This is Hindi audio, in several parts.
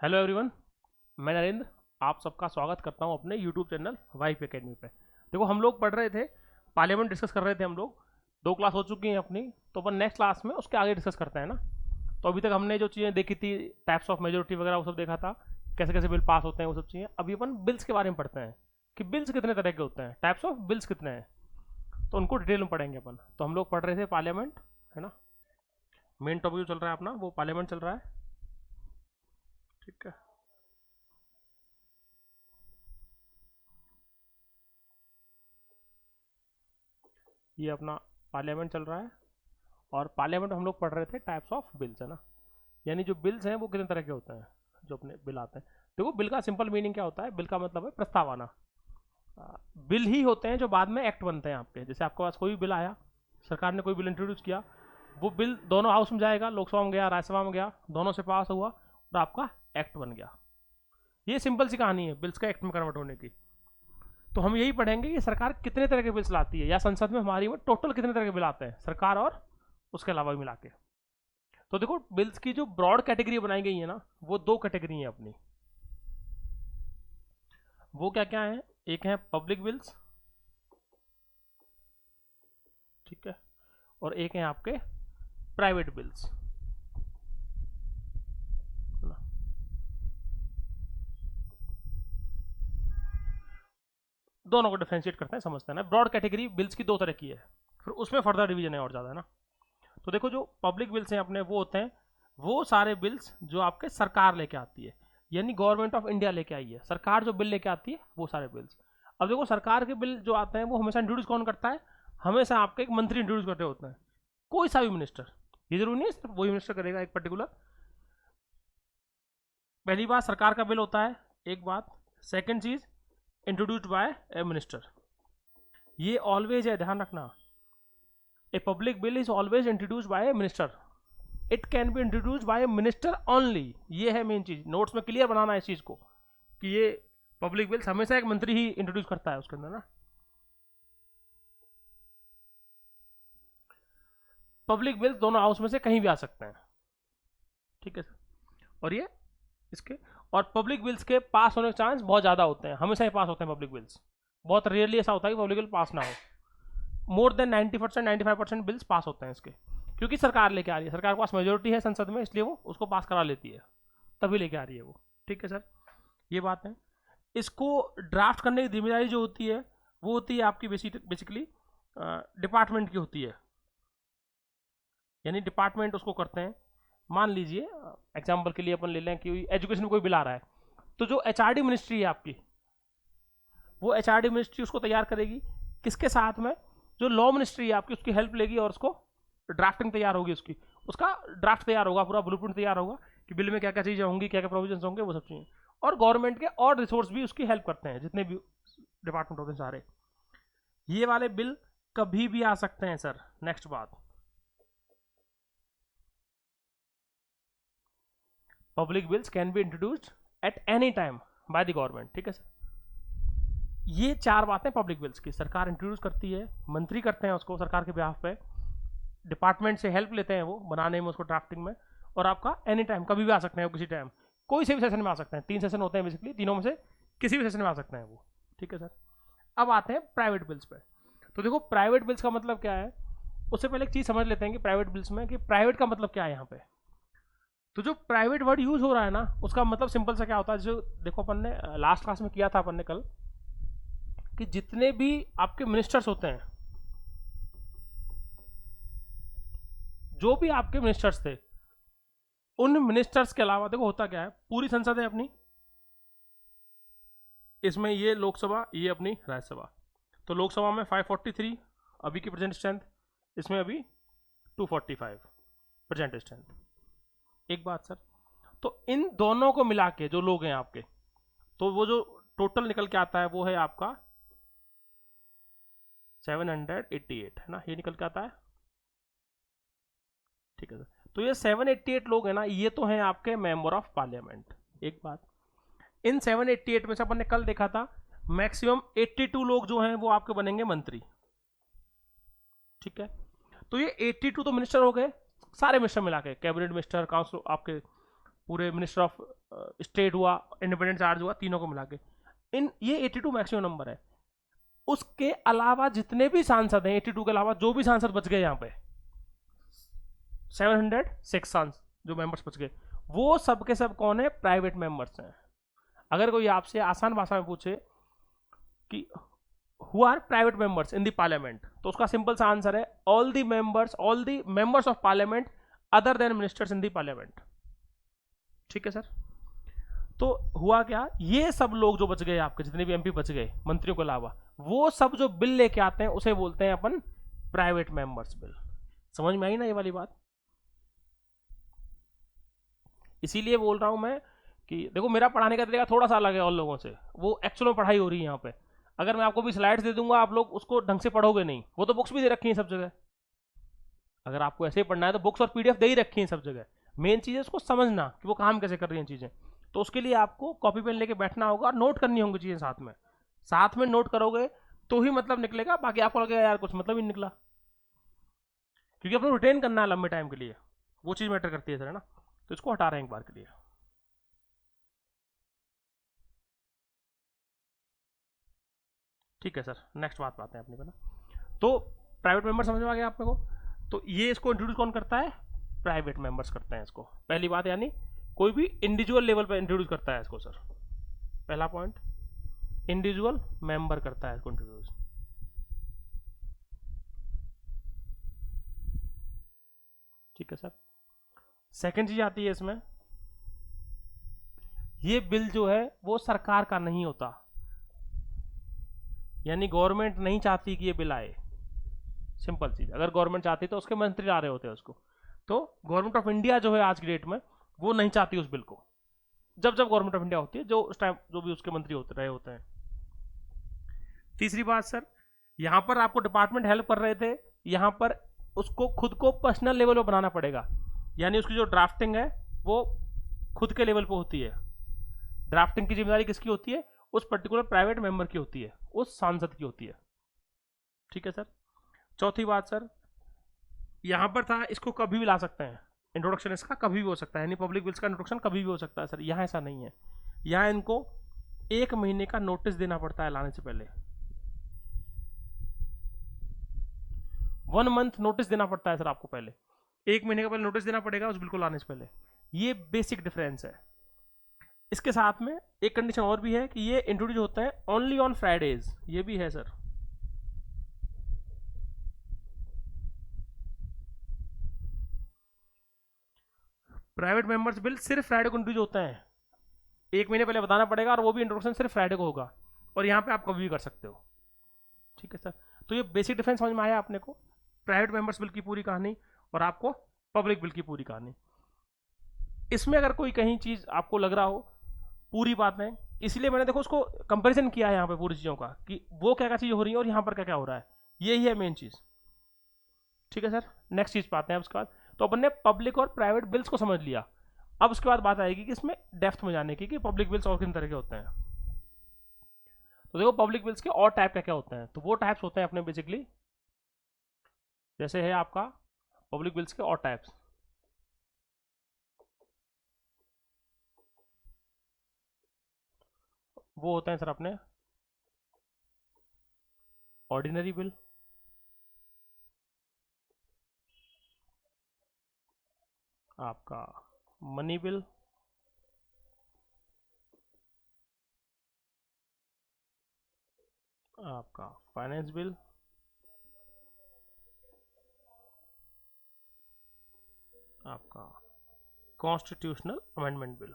हेलो एवरीवन, मैं नरेंद्र आप सबका स्वागत करता हूं अपने यूट्यूब चैनल वाइफ एकेडमी पे। देखो, हम लोग पढ़ रहे थे, पार्लियामेंट डिस्कस कर रहे थे हम लोग। 2 क्लास हो चुकी हैं अपनी, तो अपन नेक्स्ट क्लास में उसके आगे डिस्कस करते हैं ना। तो अभी तक हमने जो चीज़ें देखी थी, टाइप्स ऑफ मेजोरिटी वगैरह वो सब देखा था, कैसे कैसे बिल पास होते हैं वो सब चीज़ें। अभी अपन बिल्स के बारे में पढ़ते हैं कि बिल्स कितने तरह के होते हैं, टाइप्स ऑफ बिल्स कितने हैं, तो उनको डिटेल में पढ़ेंगे अपन। तो हम लोग पढ़ रहे थे पार्लियामेंट, है ना। मेन टॉपिक जो चल रहा है अपना वो पार्लियामेंट चल रहा है, ठीक है। ये अपना पार्लियामेंट चल रहा है, और पार्लियामेंट में हम लोग पढ़ रहे थे टाइप्स ऑफ बिल्स, है ना। यानी जो बिल्स हैं वो कितने तरह के होते हैं, जो अपने बिल आते हैं। देखो, बिल का सिंपल मीनिंग क्या होता है, बिल का मतलब है प्रस्ताव आना। बिल ही होते हैं जो बाद में एक्ट बनते हैं आपके। जैसे आपके पास कोई भी बिल आया, सरकार ने कोई बिल इंट्रोड्यूस किया, वो बिल दोनों हाउस में जाएगा, लोकसभा में गया, राज्यसभा में गया, दोनों से पास हुआ और आपका एक्ट बन गया। ये सिंपल सी कहानी है बिल्स का एक्ट में कन्वर्ट होने की। तो हम यही पढ़ेंगे कि सरकार कितने तरह के बिल्स लाती है, या संसद में हमारी में टोटल कितने तरह के बिल आते हैं, सरकार और उसके अलावा भी मिला के। तो देखो, बिल्स की जो ब्रॉड कैटेगरी बनाई गई है ना, वो 2 कैटेगरी है अपनी। वो क्या क्या है, एक है पब्लिक बिल्स, ठीक है, और एक है आपके प्राइवेट बिल्स, है ना। दोनों को डिफ्रेंशिएट करते हैं, समझते हैं ना। ब्रॉड कैटेगरी बिल्स की 2 तरह की है, फिर उसमें फर्दर डिवीजन है और ज़्यादा, है ना। तो देखो, जो पब्लिक बिल्स हैं अपने, वो होते हैं वो सारे बिल्स जो आपके सरकार लेके आती है, यानी गवर्नमेंट ऑफ इंडिया लेके आई है। सरकार जो बिल लेके आती है वो सारे बिल्स। अब देखो, सरकार के बिल जो आते हैं वो हमेशा इंट्रोड्यूस कौन करता है, हमेशा आपके एक मंत्री इंट्रोड्यूस करते होते हैं, कोई सा भी मिनिस्टर। ये जरूरी नहीं है सिर्फ वही मिनिस्टर करेगा एक पर्टिकुलर। पहली बात, सरकार का बिल होता है, एक बात। सेकंड चीज, इंट्रोड्यूस्ड बाय ए मिनिस्टर। ये ऑलवेज है, ध्यान रखना। A public bill is always introduced by A minister. It can be introduced by A minister only. ये है मेन चीज, नोट्स में क्लियर बनाना है इस चीज को, कि ये पब्लिक बिल्स हमेशा एक मंत्री ही इंट्रोड्यूस करता है उसके अंदर ना। पब्लिक बिल्स दोनों हाउस में से कहीं भी आ सकते हैं, ठीक है सर। और ये इसके, और पब्लिक बिल्स के पास होने के चांस बहुत ज़्यादा होते हैं, हमेशा ही पास होते हैं पब्लिक बिल्स। बहुत रेयरली ऐसा होता है कि पब्लिक बिल पास ना हो। मोर देन 90%, 95% बिल्स पास होते हैं इसके, क्योंकि सरकार लेके आ रही है, सरकार के पास मेजोरिटी है संसद में, इसलिए वो उसको पास करा लेती है, तभी लेके आ रही है वो, ठीक है सर। ये बात है। इसको ड्राफ्ट करने की जिम्मेदारी जो होती है, वो होती है आपकी बेसिकली डिपार्टमेंट की होती है, यानी डिपार्टमेंट उसको करते हैं। मान लीजिए, एग्जाम्पल के लिए अपन ले लें कि एजुकेशन में कोई बिल आ रहा है, तो जो एचआरडी मिनिस्ट्री है आपकी, वो एचआरडी मिनिस्ट्री उसको तैयार करेगी, किसके साथ में, जो लॉ मिनिस्ट्री है आपकी, उसकी हेल्प लेगी, और उसको ड्राफ्टिंग तैयार होगी उसकी, उसका ड्राफ्ट तैयार होगा, पूरा ब्लूप्रिंट तैयार होगा कि बिल में क्या क्या चीज़ें होंगी, क्या क्या प्रोविजन होंगे, वो सब चीज़ें। और गवर्नमेंट के और रिसोर्स भी उसकी हेल्प करते हैं, जितने भी डिपार्टमेंट होते हैं सारे। ये वाले बिल कभी भी आ सकते हैं सर। नेक्स्ट बात, public bills can be introduced at any time by the government, ठीक है सर। ये 4 बातें पब्लिक बिल्स की, सरकार इंट्रोड्यूस करती है, मंत्री करते हैं उसको सरकार के बिहाफ पे, डिपार्टमेंट से हेल्प लेते हैं वो बनाने में, उसको ड्राफ्टिंग में, और आपका एनी टाइम कभी भी आ सकते हैं वो, किसी टाइम, कोई से भी सेशन में आ सकते हैं। 3 सेशन होते हैं बेसिकली, तीनों में से किसी भी सेशन में आ सकते हैं वो, ठीक है सर। अब आते हैं प्राइवेट बिल्स पे। तो देखो, प्राइवेट बिल्स का मतलब क्या है, उससे पहले एक चीज़ समझ लेते हैं कि प्राइवेट बिल्स में, कि प्राइवेट का मतलब क्या है यहाँ पे। तो जो प्राइवेट वर्ड यूज हो रहा है ना, उसका मतलब सिंपल सा क्या होता है, जो देखो अपन ने लास्ट क्लास में किया था अपन ने कल, कि जितने भी आपके मिनिस्टर्स होते हैं, जो भी आपके मिनिस्टर्स थे, उन मिनिस्टर्स के अलावा देखो होता क्या है, पूरी संसद है अपनी, इसमें ये लोकसभा, ये अपनी राज्यसभा। तो लोकसभा में 543 अभी की प्रेजेंट स्ट्रेंथ, इसमें अभी 245 प्रेजेंट स्ट्रेंथ। एक बात सर, तो इन दोनों को मिला के जो लोग हैं आपके, तो वो जो टोटल निकल के आता है वो है आपका 788, है ना, ये निकल के आता है, ठीक है सर। तो ये 788 लोग हैं ना, ये तो हैं आपके मेंबर ऑफ पार्लियामेंट। एक बात, इन 788 में से अपन ने कल देखा था, मैक्सिमम 82 लोग जो हैं वो आपके बनेंगे मंत्री, ठीक है। तो ये 82 तो मिनिस्टर हो गए, सारे मिनिस्टर मिला के, कैबिनेट मिनिस्टर, काउंसिल आपके, पूरे मिनिस्टर ऑफ स्टेट हुआ, इंडिपेंडेंट चार्ज हुआ, तीनों को मिला के ये 82 मैक्सिमम नंबर है। उसके अलावा जितने भी सांसद हैं, 82 के अलावा जो भी सांसद बच गए यहाँ पे 706 सांसद जो मेंबर्स बच गए, वो सब के सब कौन है? प्राइवेट मेंबर्स हैं। अगर कोई आपसे आसान भाषा में पूछे कि who are private members in the parliament, तो उसका सिंपल सा आंसर है all the members of parliament other than ministers in the parliament. ठीक है सर। तो हुआ क्या, ये सब लोग जो बच गए आपके, जितने भी एमपी बच गए मंत्रियों के अलावा, वो सब जो बिल लेके आते हैं उसे बोलते हैं अपन प्राइवेट मेंबर्स बिल। समझ में आई ना ये वाली बात? इसीलिए बोल रहा हूं मैं कि देखो मेरा पढ़ाने का तरीका थोड़ा सा अलग है और लोगों से, वो एक्चुअल में पढ़ाई हो रही है यहाँ पे। अगर मैं आपको भी स्लाइड्स दे दूंगा, आप लोग उसको ढंग से पढ़ोगे नहीं। वो तो बुक्स भी दे रखी हैं सब जगह, अगर आपको ऐसे ही पढ़ना है तो बुक्स और पीडीएफ दे ही रखी हैं सब जगह। मेन चीज़ है उसको समझना कि वो काम कैसे कर रही हैं चीज़ें। तो उसके लिए आपको कॉपी पेन लेके बैठना होगा और नोट करनी होंगी चीज़ें साथ में नोट करोगे तो ही मतलब निकलेगा। बाकी आपको लगेगा यार कुछ मतलब ही निकला, क्योंकि अपने रिटेन करना है लंबे टाइम के लिए, वो चीज़ मैटर करती है सर, है ना। तो इसको हटा रहे हैं एक बार के लिए। ठीक है सर, नेक्स्ट बात पाते हैं अपनी पे ना। तो प्राइवेट मेंबर समझ में आ गया आप लोगों को। तो ये इसको इंट्रोड्यूस कौन करता है? प्राइवेट मेंबर्स करते हैं इसको। पहली बात, यानी कोई भी इंडिविजुअल लेवल पर इंट्रोड्यूस करता है इसको सर। पहला पॉइंट, इंडिविजुअल मेंबर करता है इसको इंट्रोड्यूस। ठीक है सर। सेकंड चीज आती है इसमें, ये बिल जो है वो सरकार का नहीं होता, यानी गवर्नमेंट नहीं चाहती कि ये बिल आए। सिंपल चीज, अगर गवर्नमेंट चाहती तो उसके मंत्री ला रहे होते हैं उसको। तो गवर्नमेंट ऑफ इंडिया जो है आज की डेट में वो नहीं चाहती उस बिल को। जब जब गवर्नमेंट ऑफ इंडिया होती है, जो उस टाइम जो भी उसके मंत्री होते रहे होते हैं। तीसरी बात सर, यहां पर आपको डिपार्टमेंट हेल्प कर रहे थे, यहां पर उसको खुद को पर्सनल लेवल पर बनाना पड़ेगा, यानी उसकी जो ड्राफ्टिंग है वो खुद के लेवल पर होती है। ड्राफ्टिंग की जिम्मेदारी किसकी होती है? उस पर्टिकुलर प्राइवेट मेंबर की होती है, उस सांसद की होती है। ठीक है सर। चौथी बात सर, यहां पर था इसको कभी भी ला सकते हैं, इंट्रोडक्शन इसका कभी भी हो सकता है, यानी पब्लिक बिल्स का इंट्रोडक्शन कभी भी हो सकता है सर। यहां ऐसा नहीं है, यहां इनको 1 महीने का नोटिस देना पड़ता है लाने से पहले। 1 मंथ नोटिस देना पड़ता है सर आपको पहले, 1 महीने का पहले नोटिस देना पड़ेगा उस बिल को लाने से पहले। ये बेसिक डिफरेंस है। इसके साथ में एक कंडीशन और भी है कि ये इंट्रोड्यूस होता है ओनली ऑन फ्राइडेज, ये भी है सर। प्राइवेट मेंबर्स बिल सिर्फ फ्राइडे को इंट्रोड्यूस होते हैं, 1 महीने पहले बताना पड़ेगा, और वो भी इंट्रोडक्शन सिर्फ फ्राइडे को होगा, और यहाँ पे आप कभी भी कर सकते हो। ठीक है सर। तो ये बेसिक डिफरेंस समझ में आया अपने को, प्राइवेट मेंबर्स बिल की पूरी कहानी और आपको पब्लिक बिल की पूरी कहानी। इसमें अगर कोई कहीं चीज आपको लग रहा हो पूरी बात है, इसलिए मैंने देखो उसको कंपैरिजन किया है यहाँ पे पूरी चीजों का, कि वो क्या क्या चीज हो रही है और यहाँ पर क्या क्या हो रहा है, यही है मेन चीज। ठीक है सर। नेक्स्ट चीज पाते हैं उसके बाद। तो अपन ने पब्लिक और प्राइवेट बिल्स को समझ लिया। अब उसके बाद बात आएगी कि इसमें डेप्थ में जाने की कि पब्लिक बिल्स और किन तरह के होते हैं। तो देखो पब्लिक बिल्स के और टाइप क्या क्या होते हैं, तो वो टाइप्स होते हैं अपने बेसिकली, जैसे है आपका पब्लिक बिल्स के और टाइप्स। वो होते हैं सर अपने ऑर्डिनरी बिल, आपका मनी बिल, आपका फाइनेंस बिल, आपका कॉन्स्टिट्यूशनल अमेंडमेंट बिल।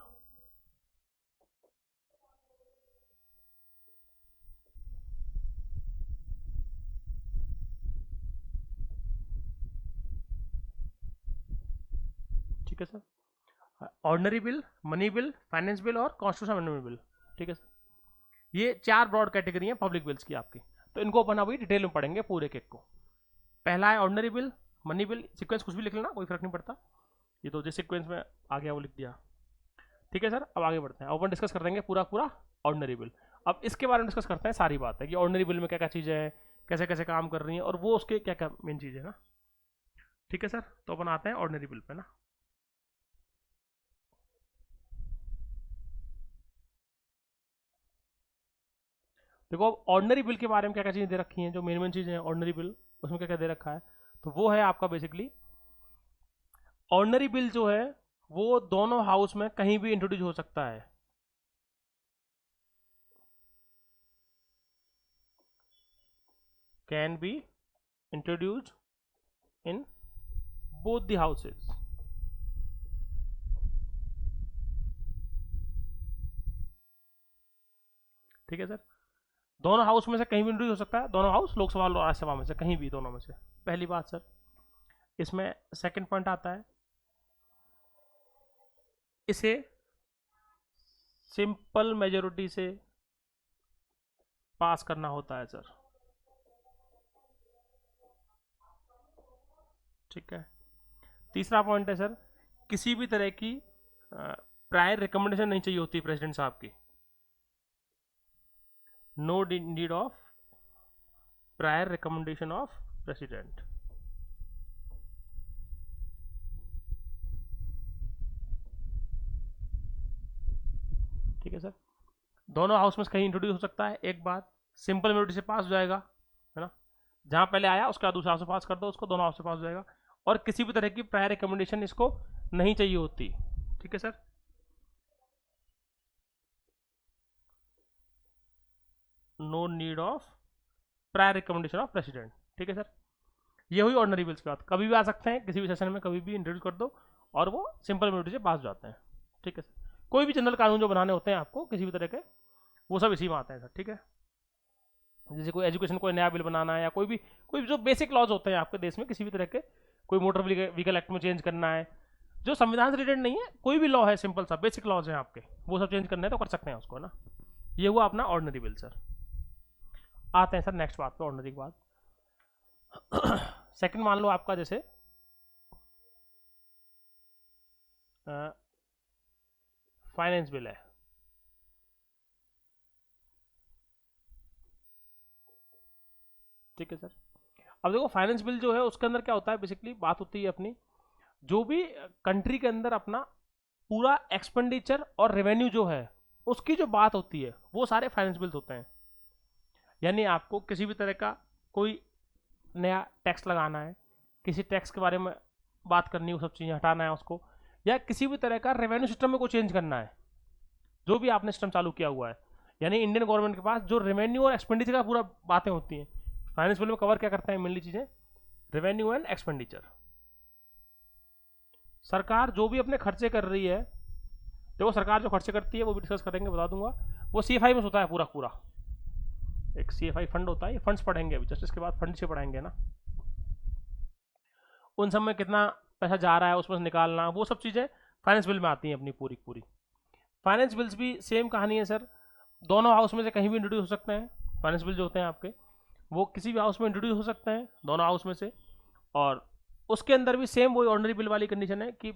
ठीक है sir. Ordinary bill, money bill, finance bill और कॉन्स्टिट्यूशनल अमेंडमेंट बिल। ठीक है सर। ये 4 ब्रॉड कैटेगरी हैं पब्लिक बिल्स की आपकी। तो इनको अपन अभी डिटेल में पढ़ेंगे पूरे एक एक को। पहला है ordinary bill, money bill, sequence कुछ भी लिख लेना, कोई फर्क नहीं पड़ता, ये तो जिस सीक्वेंस में आ गया वो लिख दिया। ठीक है सर। अब आगे बढ़ते हैं, अपन डिस्कस कर देंगे पूरा पूरा ऑर्डिनरी बिल। अब इसके बारे में डिस्कस करते हैं सारी बात है कि ऑर्डिनरी बिल में क्या क्या चीज़ें हैं, कैसे कैसे काम कर रही हैं, और वो उसके क्या क्या मेन चीज़ है ना। ठीक है सर। तो अपन आते हैं ऑर्डिनरी बिल पे ना। देखो अब ऑर्डनरी बिल के बारे में क्या क्या चीज़ें दे रखी हैं, जो मेन मेन चीज़ें हैं ऑर्डनरी बिल, उसमें क्या क्या दे रखा है, तो वो है आपका बेसिकली ऑर्डनरी बिल जो है वो दोनों हाउस में कहीं भी इंट्रोड्यूस हो सकता है। Can be introduced in both the houses. ठीक है सर, दोनों हाउस में से कहीं भी इंट्रोड्यूस हो सकता है, दोनों हाउस लोकसभा और राज्यसभा में से कहीं भी, दोनों में से, पहली बात सर। इसमें सेकंड पॉइंट आता है, इसे सिंपल मेजोरिटी से पास करना होता है सर। ठीक है, तीसरा पॉइंट है सर, किसी भी तरह की प्रायर रिकमेंडेशन नहीं चाहिए होती प्रेसिडेंट साहब की। No need of prior recommendation of president. ठीक है सर, दोनों हाउस में कहीं इंट्रोड्यूस हो सकता है, एक बात सिंपल मेजोरिटी से पास हो जाएगा, है ना, जहां पहले आया उसका दूसरा हाउस से पास कर दो उसको, दोनों हाउस से पास हो जाएगा, और किसी भी तरह की प्रायर रिकमेंडेशन इसको नहीं चाहिए होती। ठीक है sir, no need of prior recommendation of president. ठीक है सर, ये हुई ऑर्डनरी बिल्स की बात, कभी भी आ सकते हैं किसी भी सेशन में, कभी भी इंट्रोड्यूस कर दो और वो सिंपल मेजोरिटी से पास हो जाते हैं। ठीक है सर, कोई भी जनरल कानून जो बनाने होते हैं आपको किसी भी तरह के, वो सब इसी में आते हैं सर। ठीक है, जैसे कोई एजुकेशन, कोई नया बिल बनाना है, या कोई भी जो बेसिक लॉज होते हैं आपके देश में किसी भी तरह के, कोई मोटर व्हीकल एक्ट में चेंज करना है, जो संविधान से रिलेटेड नहीं है, कोई भी लॉ है, सिंपल सा बेसिक लॉज है आपके, वो सब चेंज करना है तो कर सकते हैं उसको, ना। ये हुआ अपना ऑर्डनरी बिल सर। आते हैं सर नेक्स्ट बात पे, ऑर्डनरी के बाद सेकंड मान लो आपका जैसे फाइनेंस बिल है। ठीक है सर, अब देखो फाइनेंस बिल जो है उसके अंदर क्या होता है, बेसिकली बात होती है अपनी, जो भी कंट्री के अंदर अपना पूरा एक्सपेंडिचर और रेवेन्यू जो है उसकी जो बात होती है, वो सारे फाइनेंस बिल्स होते हैं। यानी आपको किसी भी तरह का कोई नया टैक्स लगाना है, किसी टैक्स के बारे में बात करनी है, वो सब चीज़ें हटाना है उसको, या किसी भी तरह का रेवेन्यू सिस्टम में कोई चेंज करना है, जो भी आपने सिस्टम चालू किया हुआ है, यानी इंडियन गवर्नमेंट के पास जो रेवेन्यू और एक्सपेंडिचर का पूरा बातें होती हैं, फाइनेंस बिल में कवर क्या करते हैं मेनली चीज़ें, रेवेन्यू एंड एक्सपेंडिचर। सरकार जो भी अपने खर्चे कर रही है, देखो सरकार जो खर्चे करती है वो भी डिस्कस करेंगे, बता दूंगा, वो CFI में होता है पूरा पूरा, एक CFI फंड होता है, ये फंड्स पढ़ेंगे अभी जस्ट इसके बाद, फंड से पढ़ाएंगे ना, उन सब में कितना पैसा जा रहा है उसमें से निकालना, वो सब चीज़ें फाइनेंस बिल में आती हैं अपनी पूरी पूरी। फाइनेंस बिल्स भी सेम कहानी है सर, दोनों हाउस में से कहीं भी इंट्रोड्यूस हो सकते हैं, फाइनेंस बिल जो होते हैं आपके, वो किसी भी हाउस में इंट्रोड्यूस हो सकते हैं, दोनों हाउस में से, और उसके अंदर भी सेम वही ऑर्डनरी बिल वाली कंडीशन है कि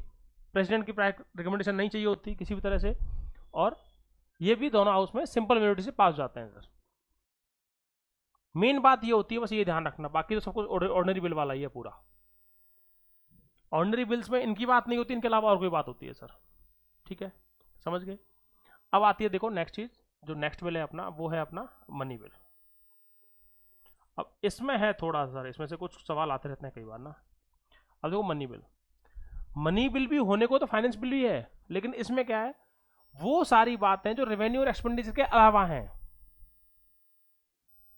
प्रेसिडेंट की रिकमेंडेशन नहीं चाहिए होती किसी भी तरह से, और ये भी दोनों हाउस में सिंपल मेजोरिटी से पास हो जाते हैं सर। मेन बात ये होती है, बस ये ध्यान रखना, बाकी तो सब कुछ ऑर्डनरी बिल वाला ही है पूरा। ऑर्डनरी बिल्स में इनकी बात नहीं होती, इनके अलावा और कोई बात होती है सर। ठीक है, समझ गए। अब आती है देखो नेक्स्ट चीज, जो नेक्स्ट बिल है अपना, वो है अपना मनी बिल। अब इसमें है थोड़ा सर, इसमें से कुछ सवाल आते रहते हैं कई बार ना। अब देखो मनी बिल, मनी बिल भी होने को तो फाइनेंस बिल भी है, लेकिन इसमें क्या है, वो सारी बातें जो रेवेन्यू और एक्सपेंडिचर के अलावा हैं,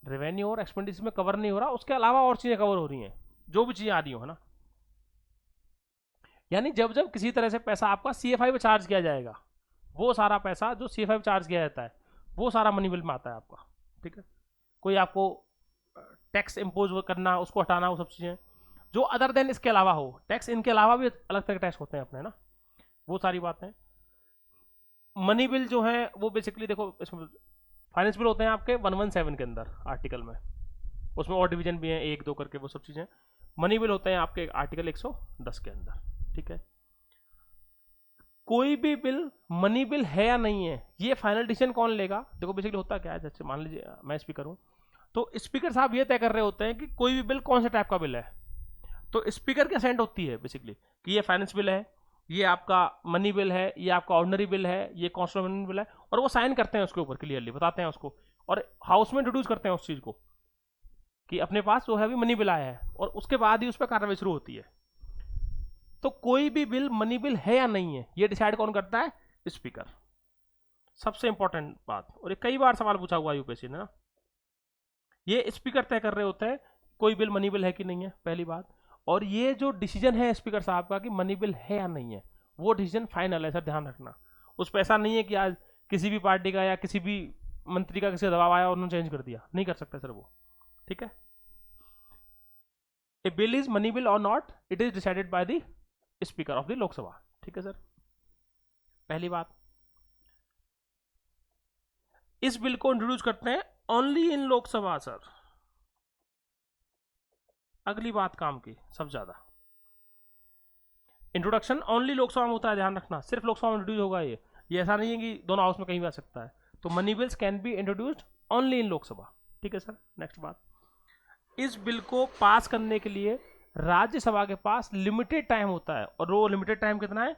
रेवेन्यू और एक्सपेंडिचर में कवर नहीं हो रहा, उसके अलावा और चीजें कवर हो रही हैं, जो भी चीजें आ रही हो, है ना। यानी जब जब किसी तरह से पैसा आपका CFI पे चार्ज किया जाएगा, वो सारा पैसा जो CFI पे चार्ज किया जाता है, वो सारा मनी बिल में आता है आपका। ठीक है, कोई आपको टैक्स इम्पोज करना, उसको हटाना, वो सब चीज़ें जो अदर देन इसके अलावा हो, टैक्स इनके अलावा भी अलग तरह के टैक्स होते हैं अपने, ना, वो सारी बातें। मनी बिल जो है वो बेसिकली देखो, इसमें फाइनेंस बिल होते हैं आपके 117 के अंदर आर्टिकल में, उसमें और डिवीजन भी हैं 1-2 करके, वो सब चीज़ें। मनी बिल होते हैं आपके आर्टिकल 110 के अंदर। ठीक है, कोई भी बिल मनी बिल है या नहीं है, ये फाइनल डिसीजन कौन लेगा, देखो बेसिकली होता क्या है, जैसे मान लीजिए मैं स्पीकर हूँ, तो स्पीकर साहब ये तय कर रहे होते हैं कि कोई भी बिल कौन से टाइप का बिल है, तो स्पीकर की असेंट होती है बेसिकली कि ये फाइनेंस बिल है, ये आपका मनी बिल है, ये आपका ऑर्डनरी बिल है, ये कॉन्स्टिट्यूशन बिल है, और वो साइन करते हैं उसके ऊपर, क्लियरली बताते हैं उसको, और हाउस में इंट्रोड्यूस करते हैं उस चीज को कि अपने पास जो है अभी मनी बिल आया है, और उसके बाद ही उस पर कार्रवाई शुरू होती है। तो कोई भी बिल मनी बिल है या नहीं है, ये डिसाइड कौन करता है? स्पीकर। सबसे इंपॉर्टेंट बात, और ये कई बार सवाल पूछा हुआ यूपीएससी ने ना, ये स्पीकर तय कर रहे होते हैं कोई बिल मनी बिल है कि नहीं है, पहली बात। और ये जो डिसीजन है स्पीकर साहब का कि मनी बिल है या नहीं है, वो डिसीजन फाइनल है सर, ध्यान रखना। उस पर ऐसा नहीं है कि आज किसी भी पार्टी का या किसी भी मंत्री का किसी दबाव आया और उन्होंने चेंज कर दिया, नहीं कर सकते सर वो। ठीक है, ए बिल इज मनी बिल और not, it is decided by the speaker of the Lok Sabha. ठीक है सर, पहली बात। इस बिल को इंट्रोड्यूस करते हैं ओनली इन लोकसभा सर। अगली बात काम की सबसे ज्यादा, इंट्रोडक्शन ओनली लोकसभा में होता है, ध्यान रखना, सिर्फ लोकसभा में इंट्रोड्यूस होगा ये ऐसा नहीं है कि दोनों हाउस में कहीं भी आ सकता है। तो money bills can be introduced only in Lok Sabha. ठीक है सर, नेक्स्ट बात, इस बिल को पास करने के लिए राज्यसभा के पास लिमिटेड टाइम होता है, और वो लिमिटेड टाइम कितना है?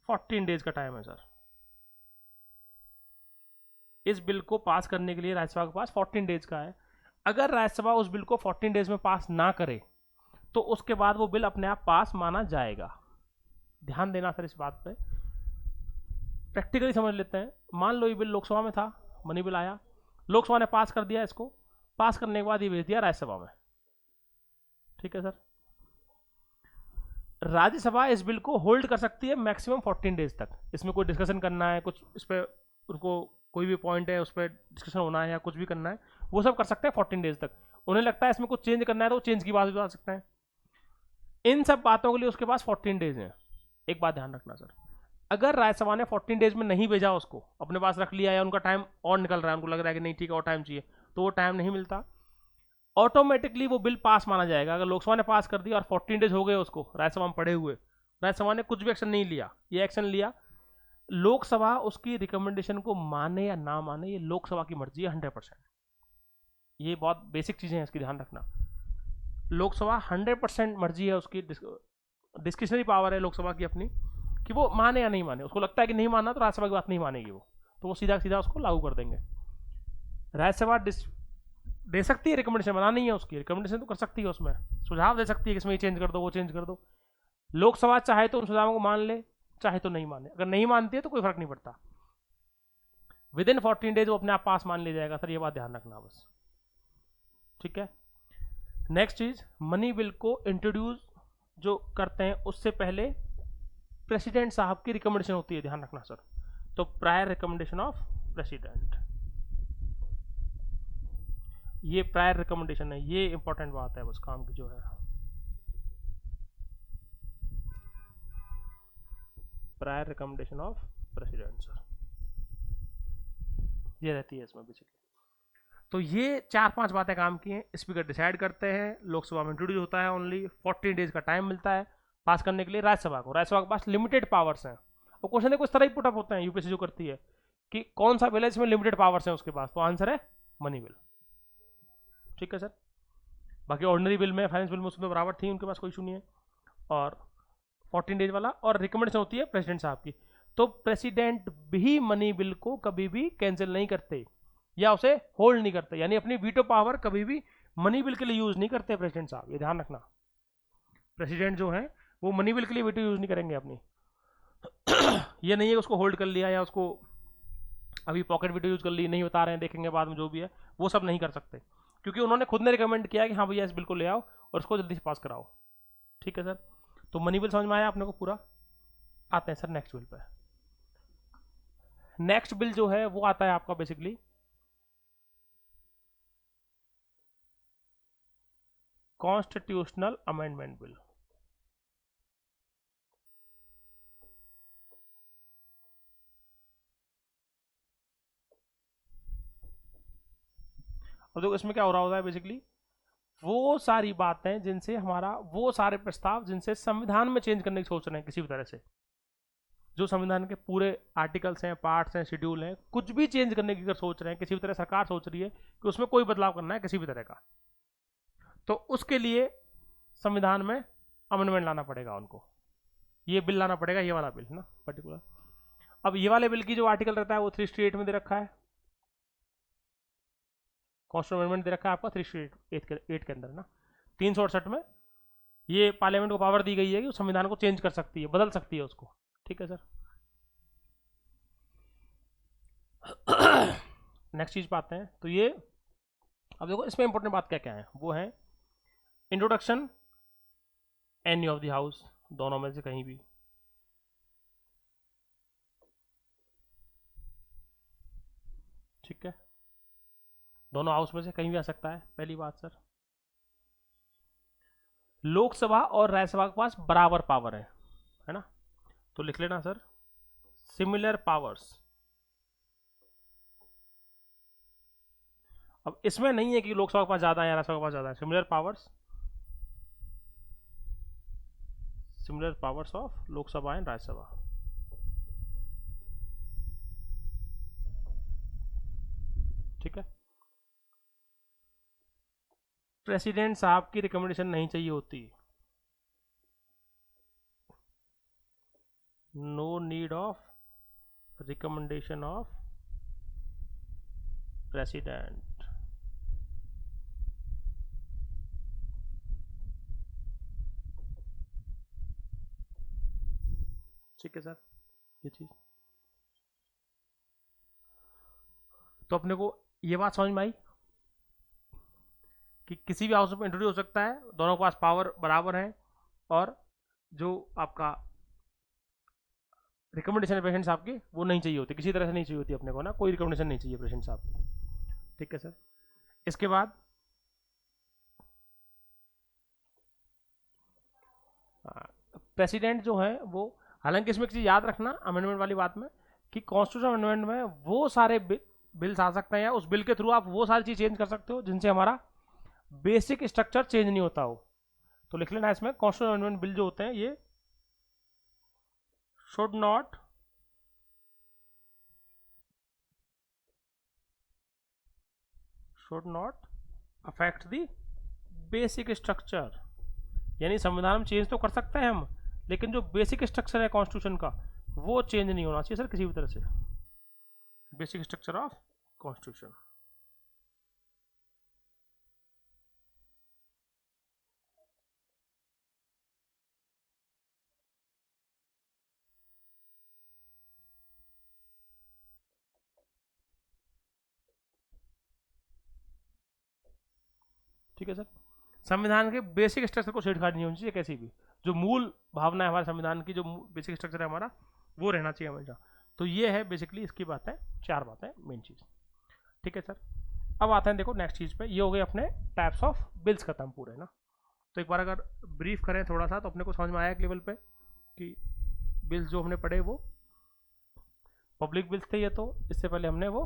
14 डेज का टाइम है सर। इस बिल को पास करने के लिए राज्यसभा के पास 14 डेज का है। अगर राज्यसभा उस बिल को 14 डेज में पास ना करे तो उसके बाद वो बिल अपने आप पास माना जाएगा। ध्यान देना सर इस बात पे, प्रैक्टिकली समझ लेते हैं। मान लो ये बिल लोकसभा में था, मनी बिल आया, लोकसभा ने पास कर दिया, इसको पास करने के बाद ये भेज दिया राज्यसभा में। ठीक है सर, राज्यसभा इस बिल को होल्ड कर सकती है मैक्सिमम 14 डेज तक। इसमें कोई डिस्कशन करना है, कुछ इस पर उनको कोई भी पॉइंट है उस पर डिस्कशन होना है या कुछ भी करना है, वो सब कर सकते हैं 14 डेज तक। उन्हें लगता है इसमें कुछ चेंज करना है तो चेंज की बात भी बता सकते हैं। इन सब बातों के लिए उसके पास 14 डेज हैं। एक बात ध्यान रखना सर, अगर राज्यसभा ने 14 डेज में नहीं भेजा, उसको अपने पास रख लिया, या उनका टाइम और निकल रहा है, उनको लग रहा है कि नहीं ठीक है और टाइम चाहिए, तो वो टाइम नहीं मिलता, ऑटोमेटिकली वो बिल पास माना जाएगा। अगर लोकसभा ने पास कर दिया और 14 डेज हो गए उसको राज्यसभा में पड़े हुए, राज्यसभा ने कुछ भी एक्शन नहीं लिया, ये एक्शन लिया, लोकसभा उसकी रिकमेंडेशन को माने या ना माने ये लोकसभा की मर्जी है 100%। ये बहुत बेसिक चीजें हैं, इसकी ध्यान रखना। लोकसभा 100% मर्जी है उसकी, डिस्क्रिशनरी पावर है लोकसभा की अपनी, कि वो माने या नहीं माने। उसको लगता है कि नहीं मानना तो राज्यसभा की बात नहीं मानेगी वो, तो वो सीधा सीधा उसको लागू कर देंगे। राज्यसभा दे सकती है रिकमेंडेशन, बना नहीं है उसकी, रिकमेंडेशन तो कर सकती है, उसमें सुझाव दे सकती है कि इसमें ये चेंज कर दो वो चेंज कर दो। लोकसभा चाहे तो उन सुझावों को मान ले, चाहे तो नहीं माने। अगर नहीं मानती है तो कोई फर्क नहीं पड़ता, विद इन 14 डेज वो अपने आप पास मान लिया जाएगा सर, ये बात ध्यान रखना बस। ठीक है, नेक्स्ट चीज, मनी बिल को इंट्रोड्यूस जो करते हैं उससे पहले प्रेसिडेंट साहब की रिकमेंडेशन होती है, ध्यान रखना सर। तो प्रायर रिकमेंडेशन ऑफ प्रेसिडेंट, ये प्रायर रिकमेंडेशन है, ये इंपॉर्टेंट बात है बस काम की जो है। Prior recommendation of president sir, ये रहती है इसमें बेसिकली। तो ये 4-5 बातें काम की हैं। स्पीकर डिसाइड करते हैं, लोकसभा में इंट्रोड्यूस होता है, ओनली 14 डेज का टाइम मिलता है पास करने के लिए राज्यसभा को। राज्यसभा के पास लिमिटेड पावर्स हैं, और क्वेश्चन देखो इस तरह ही पुटअप होते हैं यूपीएससी जो करती है कि कौन सा बिल है इसमें लिमिटेड पावर्स हैं उसके पास, तो आंसर है मनी बिल। ठीक है सर, बाकी ऑर्डिनरी बिल में, फाइनेंस बिल में उसमें बराबर थी, उनके पास कोई इशू नहीं है। और 14 डेज वाला, और रिकमेंडेशन होती है प्रेसिडेंट साहब की। तो प्रेसिडेंट भी मनी बिल को कभी भी कैंसिल नहीं करते या उसे होल्ड नहीं करते, यानी अपनी वीटो पावर कभी भी मनी बिल के लिए यूज नहीं करते प्रेसिडेंट साहब, ये ध्यान रखना। प्रेसिडेंट जो है वो मनी बिल के लिए वीटो यूज नहीं करेंगे अपनी। ये नहीं है उसको होल्ड कर लिया या उसको अभी पॉकेट वीटो यूज कर ली, नहीं बता रहे हैं, देखेंगे बाद में, जो भी है वो सब नहीं कर सकते, क्योंकि उन्होंने खुद ने रिकमेंड किया कि हाँ भैया इस बिल को ले आओ और उसको जल्दी से पास कराओ। ठीक है सर, तो मनी बिल समझ में आया अपने को पूरा। आते हैं sir next bill pay. Next bill जो है वो आता है आपका बेसिकली कॉन्स्टिट्यूशनल अमेंडमेंट बिल। अब देखो इसमें क्या हो रहा होता है बेसिकली, वो सारी बातें जिनसे हमारा, वो सारे प्रस्ताव जिनसे संविधान में चेंज करने की सोच रहे हैं किसी भी तरह से, जो संविधान के पूरे आर्टिकल्स हैं, पार्ट्स हैं, शेड्यूल हैं, कुछ भी चेंज करने की अगर सोच रहे हैं किसी भी तरह, सरकार सोच रही है कि उसमें कोई बदलाव करना है किसी भी तरह का, तो उसके लिए संविधान में अमेंडमेंट लाना पड़ेगा उनको। ये बिल लाना पड़ेगा, ये वाला बिल ना पर्टिकुलर। अब ये वाले बिल की जो आर्टिकल रहता है वो 368 में दे रखा है, कॉन्स्टिट्यूशन अमेंडमेंट दे रखा है आपका 368 के अंदर ना, 368 में ये पार्लियामेंट को पावर दी गई है कि उस संविधान को चेंज कर सकती है, बदल सकती है उसको। ठीक है सर। नेक्स्ट चीज पाते हैं। तो ये अब देखो इसमें इंपॉर्टेंट बात क्या क्या है, वो है introduction, any of the house, दोनों में से कहीं भी। ठीक है, दोनों हाउस में से कहीं भी आ सकता है, पहली बात सर। लोकसभा और राज्यसभा के पास बराबर पावर है ना, तो लिख लेना सर, सिमिलर पावर्स। अब इसमें नहीं है कि लोकसभा के पास ज्यादा है या राज्यसभा के पास ज्यादा है, similar powers, similar powers of Lok Sabha and Rajya Sabha. ठीक है, प्रेसिडेंट साहब की रिकमेंडेशन नहीं चाहिए होती, no need of recommendation of president. ठीक है सर, ये चीज तो अपने को ये बात समझ में आई कि किसी भी हाउस में इंट्रोड्यूस हो सकता है, दोनों के पास पावर बराबर है, और जो आपका रिकमेंडेशन है प्रेसिडेंट साहब की वो नहीं चाहिए होती, किसी तरह से नहीं चाहिए होती अपने को ना, कोई रिकमेंडेशन नहीं चाहिए प्रेसिडेंट साहब की। ठीक है सर। इसके बाद प्रेसिडेंट जो है वो, हालांकि इसमें एक चीज याद रखना अमेंडमेंट वाली बात में, कि कॉन्स्टिट्यूशन अमेंडमेंट में वो सारे बिल्स आ सकते हैं या उस बिल के थ्रू आप वो सारी चीज चेंज कर सकते हो जिनसे हमारा बेसिक स्ट्रक्चर चेंज नहीं होता हो। तो लिख लेना इसमें, कॉन्स्टिट्यूशन अमेंडमेंट बिल जो होते हैं ये should not affect the basic structure, यानी संविधान में चेंज तो कर सकते हैं हम, लेकिन जो बेसिक स्ट्रक्चर है कॉन्स्टिट्यूशन का वो चेंज नहीं होना चाहिए सर किसी भी तरह से, बेसिक स्ट्रक्चर ऑफ कॉन्स्टिट्यूशन। ठीक है सर, संविधान के बेसिक स्ट्रक्चर को छेड़छाड़ नहीं होनी चाहिए कैसी भी, जो मूल भावना है हमारे संविधान की, जो बेसिक स्ट्रक्चर है हमारा वो रहना चाहिए हमेशा। तो ये है बेसिकली इसकी बातें, चार बातें मेन चीज। ठीक है सर, अब आते हैं देखो नेक्स्ट चीज पे, ये हो गए अपने टाइप्स ऑफ बिल्स खत्म पूरे ना। तो एक बार अगर ब्रीफ करें थोड़ा सा तो अपने को समझ में आया एक लेवल पे कि बिल्स जो हमने पढ़े वो पब्लिक बिल्स थे, ये तो इससे पहले हमने वो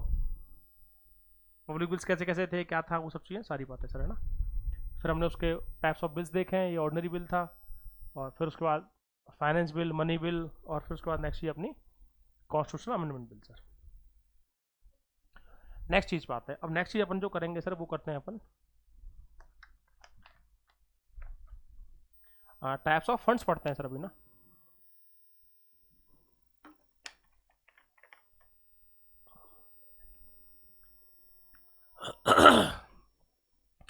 पब्लिक बिल्स कैसे कैसे थे, क्या था, वो सब चीज़ें सारी बातें सर है ना। फिर हमने उसके टाइप्स ऑफ बिल्स देखे हैं, ये ऑर्डनरी बिल था, और फिर उसके बाद फाइनेंस बिल, मनी बिल, और फिर उसके बाद नेक्स्ट ये अपनी constitutional amendment bill sir. Next चीज बात है, अब नेक्स्ट चीज अपन जो करेंगे सर वो करते हैं अपन टाइप्स ऑफ फंड्स पढ़ते हैं सर अभी ना।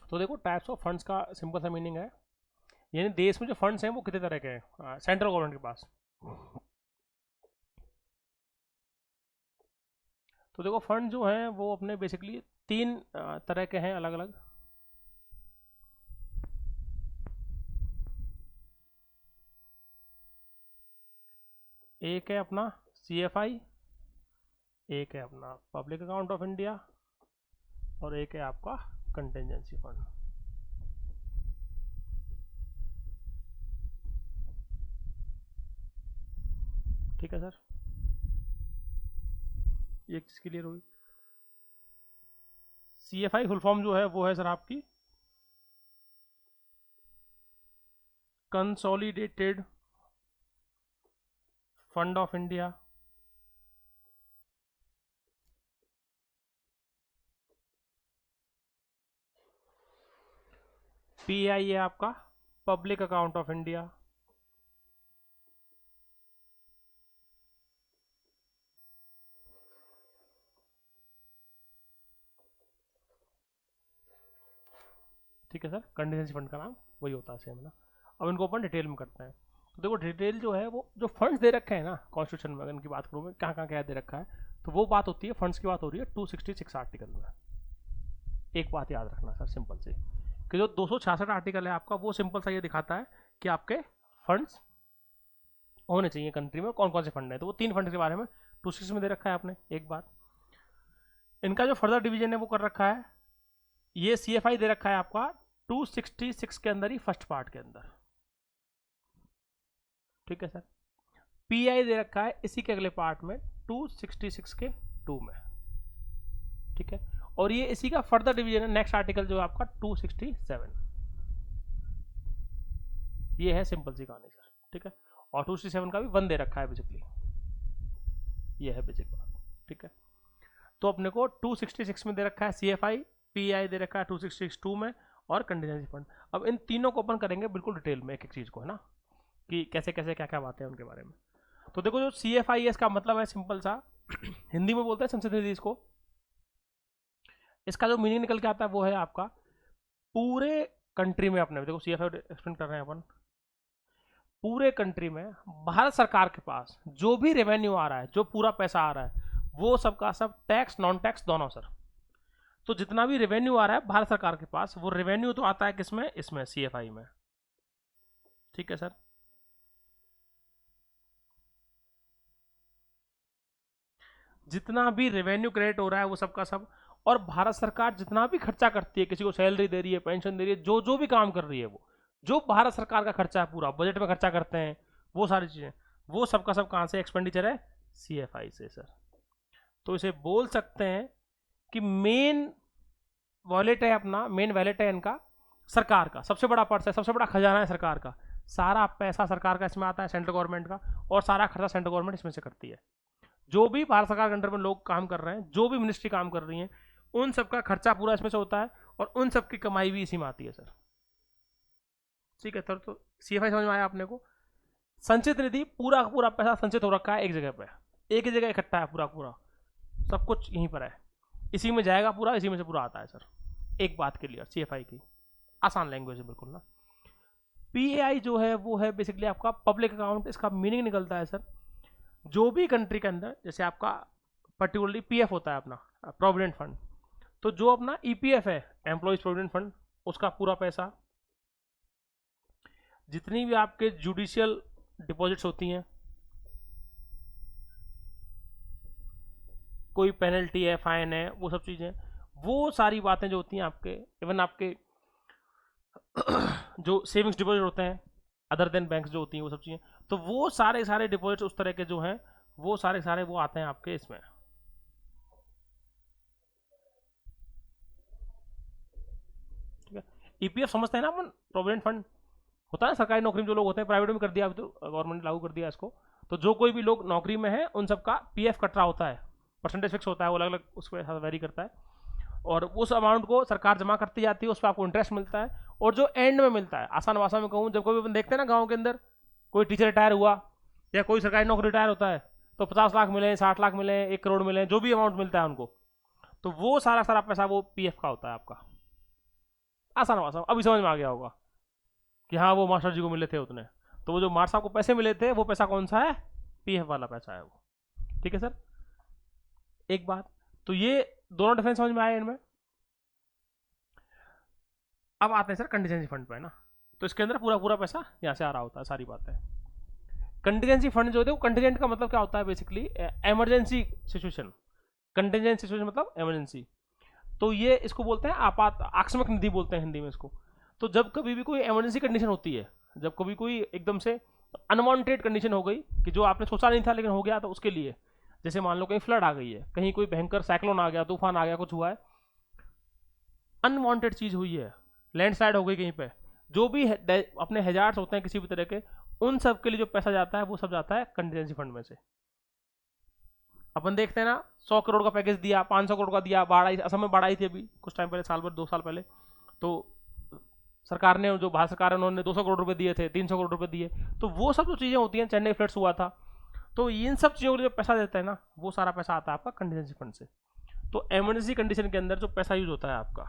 तो देखो टाइप्स ऑफ फंड्स का सिंपल सा मीनिंग है, यानी देश में जो फंड्स हैं वो कितने तरह के हैं सेंट्रल गवर्नमेंट के पास। तो देखो फंड जो हैं वो अपने बेसिकली तीन तरह के हैं अलग अलग। एक है अपना CFI, एक है अपना पब्लिक अकाउंट ऑफ इंडिया, और एक है आपका कंटेंजेंसी फंड। ठीक है सर, ये एक चीज क्लियर हुई। CFI फुल फॉर्म जो है वो है सर आपकी consolidated fund of India. PI है आपका पब्लिक अकाउंट ऑफ इंडिया। ठीक है सर, कंटीजेंसी फंड का नाम वही होता है सेम ना। अब इनको अपन डिटेल में करते हैं। तो देखो डिटेल जो है वो जो फंड्स दे रखे हैं ना कॉन्स्टिट्यूशन में, अगर इनकी बात करूँ मैं कहाँ कहाँ क्या दे रखा है, तो वो बात होती है फंड्स की बात हो रही है 266 आर्टिकल में। एक बात याद रखना सर सिंपल सी, कि जो 266 आर्टिकल है आपका वो सिंपल सा ये दिखाता है कि आपके फंड्स होने चाहिए कंट्री में, कौन कौन से फंड है। तो वो 3 फंड के बारे में 266 में दे रखा है आपने। एक बात, इनका जो फर्दर डिवीजन है वो कर रखा है, ये CFI दे रखा है आपका 266 के अंदर ही फर्स्ट पार्ट के अंदर, ठीक है सर। PI दे रखा है इसी के अगले पार्ट में 266 के 2 में, ठीक है। और ये इसी का फर्दर डिवीजन है, नेक्स्ट आर्टिकल जो है आपका 267, ये है सिंपल सी कहानी सर, ठीक है। और 267 का भी 1 दे रखा है बेसिकली, ये है बेसिक बात, ठीक है। तो अपने को 266 में दे रखा है CFI, PI दे रखा है 266 2 में, और कंटीजेंसी फंड। अब इन तीनों को अपन करेंगे बिल्कुल डिटेल में एक एक चीज को, है ना, कि कैसे कैसे क्या क्या बातें हैं उनके बारे में। तो देखो जो CFI है इसका मतलब है सिंपल सा हिंदी में बोलते हैं संचित निधि इसको। इसका जो मीनिंग निकल के आता है वो है आपका पूरे कंट्री में, अपने देखो CFI एक्सप्लेन कर रहे हैं अपन, पूरे कंट्री में भारत सरकार के पास जो भी रेवेन्यू आ रहा है, जो पूरा पैसा आ रहा है, वो सबका सब टैक्स नॉन टैक्स दोनों सर। तो जितना भी रेवेन्यू आ रहा है भारत सरकार के पास, वो रेवेन्यू तो आता है किसमें, इसमें CFI में, ठीक है सर। जितना भी रेवेन्यू क्रिएट हो रहा है वो सबका सब, और भारत सरकार जितना भी खर्चा करती है, किसी को सैलरी दे रही है, पेंशन दे रही है, जो जो भी काम कर रही है, वो जो भारत सरकार का खर्चा है पूरा बजट में खर्चा करते हैं, वो सारी चीजें, वो सबका सब कहां से एक्सपेंडिचर है, CFI से सर। तो इसे बोल सकते हैं कि मेन वॉलेट है अपना, मेन वॉलेट है इनका सरकार का, सबसे बड़ा पर्स है, सबसे बड़ा खजाना है सरकार का, सारा पैसा सरकार का इसमें आता है, सेंट्रल गवर्नमेंट का, और सारा खर्चा सेंट्रल गवर्नमेंट इसमें से करती है। जो भी भारत सरकार के अंडर में लोग काम कर रहे हैं, जो भी मिनिस्ट्री काम कर रही है, उन सबका खर्चा पूरा इसमें से होता है, और उन सबकी कमाई भी इसी में आती है सर, ठीक है सर। तो CFI समझ में आया अपने को। संचित निधि पूरा का पूरा पैसा संचित हो रखा है एक जगह पे, एक ही जगह इकट्ठा है पूरा पूरा, सब कुछ यहीं पर है, इसी में जाएगा पूरा, इसी में से पूरा आता है सर। एक बात क्लियर CFI की, आसान लैंग्वेज है बिल्कुल ना। PAI जो है वो है बेसिकली आपका पब्लिक अकाउंट, इसका मीनिंग निकलता है सर जो भी कंट्री के अंदर, जैसे आपका पर्टिकुलरली PF होता है अपना प्रोविडेंट फंड, तो जो अपना EPF है एम्प्लॉइज प्रोविडेंट फंड, उसका पूरा पैसा, जितनी भी आपके जुडिशियल डिपॉजिट्स होती हैं, कोई पेनल्टी है, फाइन है, वो सब चीजें, वो सारी बातें जो होती हैं आपके, इवन आपके जो सेविंग्स डिपॉजिट होते हैं अदर देन बैंक्स जो होती हैं, वो सब चीजें, तो वो सारे सारे डिपॉजिट उस तरह के जो हैं, वो सारे सारे वो आते हैं आपके इसमें, ठीक है। EPF समझते हैं ना अपन, प्रोविडेंट फंड होता है सरकारी नौकरी में जो लोग होते हैं, प्राइवेट में कर दिया अभी तो गवर्नमेंट लागू कर दिया इसको, तो जो कोई भी लोग नौकरी में है उन सबका PF कट रहा होता है, परसेंटेज फिक्स होता है, वो अलग अलग उसके साथ वेरी करता है, और उस अमाउंट को सरकार जमा करती जाती है, उस पर आपको इंटरेस्ट मिलता है, और जो एंड में मिलता है, आसान भाषा में कहूँ, जब कभी अपन देखते हैं ना गाँव के अंदर कोई टीचर रिटायर हुआ या कोई सरकारी नौकरी रिटायर होता है, तो 50 लाख मिले, 60 लाख मिले, 1 करोड़ मिले, जो भी अमाउंट मिलता है उनको, तो वो सारा सारा पैसा वो PF का होता है आपका, आसान भाषा अभी समझ में आ गया होगा कि हाँ वो मास्टर जी को मिले थे उतने, तो वो जो मास्टर साहब को पैसे मिले थे वो पैसा कौन सा है, PF वाला पैसा है वो, ठीक है सर। एक बात, तो ये दोनों डिफरेंस समझ में आए इनमें। अब आते हैं सर कंटीजेंसी फंड पे, है ना, तो इसके अंदर पूरा पूरा पैसा यहाँ से आ रहा होता है, सारी बात है। कंटीजेंसी फंड जो होते हैं वो, कंटीजेंट का मतलब क्या होता है basically, emergency situation, contingency situation मतलब इमरजेंसी, तो ये इसको बोलते हैं आपात आकस्मिक निधि बोलते हैं हिंदी में इसको। तो जब कभी भी कोई इमरजेंसी कंडीशन होती है, जब कभी कोई एकदम से अनवांटेड कंडीशन हो गई कि जो आपने सोचा नहीं था लेकिन हो गया, तो उसके लिए, जैसे मान लो कहीं फ्लड आ गई है, कहीं कोई भयंकर साइक्लोन आ गया, तूफान आ गया, कुछ हुआ है, अनवांटेड चीज हुई है, लैंडस्लाइड हो गई कहीं पे, जो भी अपने हैजार्ड्स होते हैं किसी भी तरह के, उन सब के लिए जो पैसा जाता है वो सब जाता है कंटीजेंसी फंड में से। अपन देखते हैं ना 100 करोड़ का पैकेज दिया, 500 करोड़ का दिया, बाढ़ आई, असम में बाढ़ आई थी अभी कुछ टाइम पहले, साल भर 2 साल पहले, तो सरकार ने, जो भारत सरकार है, उन्होंने 200 करोड़ रुपए दिए थे, 300 करोड़ रुपए दिए, तो वो सब जो चीजें होती हैं, चेन्नई फ्लड्स हुआ था, तो इन सब चीजों के लिए जो पैसा देता है ना, वो सारा पैसा आता है आपका कंटीजेंसी फंड से। तो इमरजेंसी कंडीशन के अंदर जो पैसा यूज होता है आपका,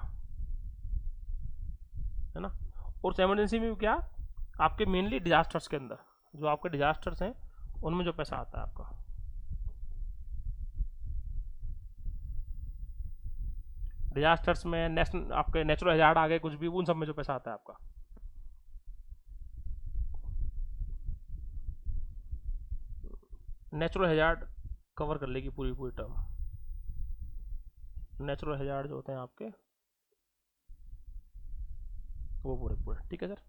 है ना। और इमरजेंसी में क्या, आपके मेनली डिजास्टर्स के अंदर जो आपके डिजास्टर्स हैं उनमें जो पैसा आता है आपका, डिजास्टर्स में नेशनल आपके नेचुरल हैजार्ड आ गए कुछ भी, उन सब में जो पैसा आता है आपका। नेचुरल हैजार्ड कवर कर लेगी पूरी पूरी टर्म, नेचुरल हैजार्ड जो होते हैं आपके वो पूरे पूरे, ठीक है सर।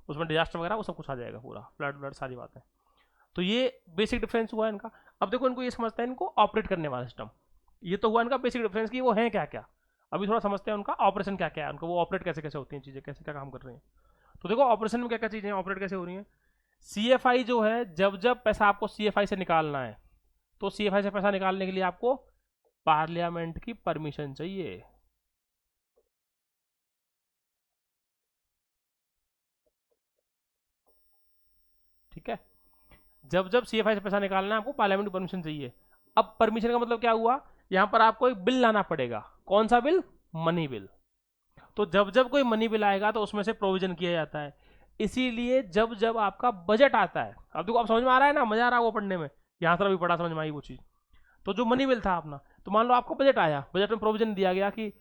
उसमें डिजास्टर वगैरह वो सब कुछ आ जाएगा पूरा, फ्लड व्लड सारी बातें। तो ये बेसिक डिफरेंस हुआ इनका। अब देखो इनको ये समझता है इनको ऑपरेट करने वाला सिस्टम, ये तो हुआ इनका बेसिक डिफरेंस कि वो हैं क्या क्या। अभी थोड़ा समझते हैं उनका ऑपरेशन क्या क्या है, उनको वो ऑपरेट कैसे कैसे होती हैं चीज़ें, कैसे क्या काम कर रही हैं। तो देखो ऑपरेशन में क्या क्या चीज़ें ऑपरेट कैसे हो रही हैं। CFI जो है, जब जब पैसा आपको CFI से निकालना है तो CFI से पैसा निकालने के लिए आपको पार्लियामेंट की परमिशन चाहिए। ठीक है, जब जब CFI से पैसा निकालना है आपको पार्लियामेंट की परमिशन चाहिए। अब परमिशन का मतलब क्या हुआ, यहां पर आपको एक बिल लाना पड़ेगा। कौन सा बिल, मनी बिल। तो जब जब कोई मनी बिल आएगा तो उसमें से प्रोविजन किया जाता है। इसीलिए जब जब आपका बजट आता है, अब देखो आप समझ में आ रहा है ना, मजा आ रहा है वो पढ़ने में, यहां तरह भी पढ़ा समझ में आई वो चीज। तो जो मनी बिल था अपना, तो मान लो आपको बजट आया, बजट में प्रोविजन दिया गया कि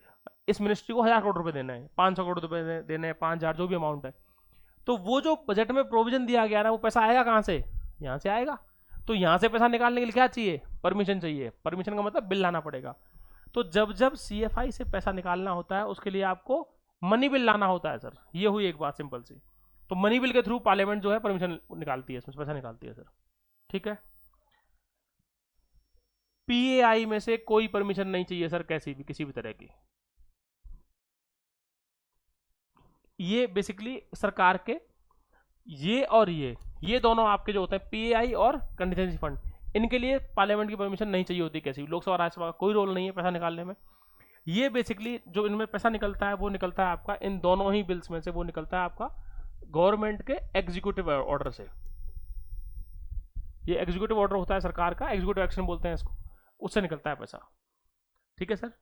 इस मिनिस्ट्री को 1000 करोड़ रुपए देना है, 500 करोड़ रुपए देने हैं, 5000 जो भी अमाउंट है। तो वो जो बजट में प्रोविजन दिया गया ना, वो पैसा आएगा कहाँ से, यहाँ से आएगा। तो यहाँ से पैसा निकालने के लिए क्या चाहिए, परमिशन चाहिए। परमिशन का मतलब बिल लाना पड़ेगा। तो जब जब CFI से पैसा निकालना होता है उसके लिए आपको मनी बिल लाना होता है सर। ये हुई एक बात सिंपल सी। तो मनी बिल के थ्रू पार्लियामेंट जो है परमिशन निकालती है, इसमें पैसा निकालती है सर। ठीक है, PAI में से कोई परमिशन नहीं चाहिए सर, कैसी भी किसी भी तरह की। ये बेसिकली सरकार के ये और ये दोनों आपके जो होते हैं PAI और कंटीजेंसी फंड, इनके लिए पार्लियामेंट की परमिशन नहीं चाहिए होती कैसी भी। लोकसभा राज्यसभा का कोई रोल नहीं है पैसा निकालने में। ये बेसिकली जो इनमें पैसा निकलता है वो निकलता है आपका इन दोनों ही बिल्स में से, वो निकलता है आपका गवर्नमेंट के एग्जीक्यूटिव ऑर्डर से। ये एग्जीक्यूटिव ऑर्डर होता है सरकार का, एग्जीक्यूटिव एक्शन बोलते हैं इसको, उससे निकलता है पैसा। ठीक है सर,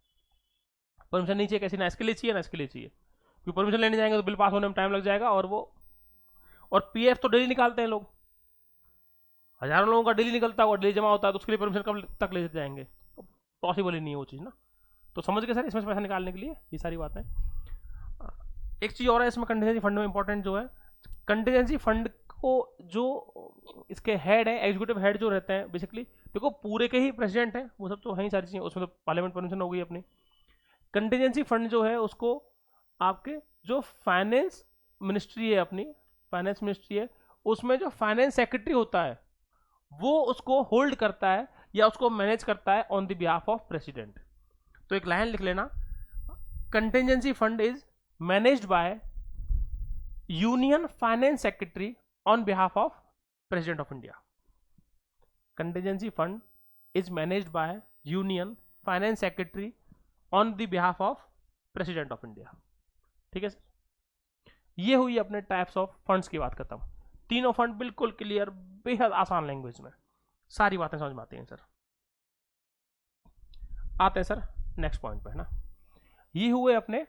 परमिशन नहीं चाहिए कैसी, ना इसके लिए चाहिए ना इसके लिए चाहिए, क्योंकि परमिशन लेने जाएंगे तो बिल पास होने में टाइम लग जाएगा। और PF तो डेली निकालते हैं लोग, हजारों लोगों का डेली निकलता है और डेली जमा होता है, तो उसके लिए परमिशन कब तक ले जाएंगे, पॉसिबल ही नहीं है वो चीज़ ना। तो समझ गए सर, इसमें से पैसा निकालने के लिए ये सारी बातें। एक चीज़ और है इसमें कंटीजेंसी फंड में इंपॉर्टेंट जो है, कंटीजेंसी फंड को जो इसके हेड है, एग्जीक्यूटिव हेड जो रहते हैं बेसिकली, देखो पूरे के ही प्रेसिडेंट हैं, वो सब तो है ही सारी चीज़ें, उसमें तो पार्लियामेंट परमिशन हो गई अपनी। कंटीजेंसी फंड जो है उसको आपके जो फाइनेंस मिनिस्ट्री है, अपनी फाइनेंस मिनिस्ट्री है, उसमें जो फाइनेंस सेक्रेटरी होता है वो उसको होल्ड करता है या उसको मैनेज करता है on the behalf of president. तो एक लाइन लिख लेना, contingency fund is managed by union finance secretary on behalf of president of India. Contingency fund is managed by union finance secretary on the behalf of president of India. ठीक है सर, ये हुई अपने टाइप्स ऑफ फंड्स की बात खत्म। तीनों फंड बिल्कुल क्लियर, बेहद आसान लैंग्वेज में सारी बातें समझ में आती हैं सर। आते हैं सर नेक्स्ट पॉइंट पे, है ना। ये हुए अपने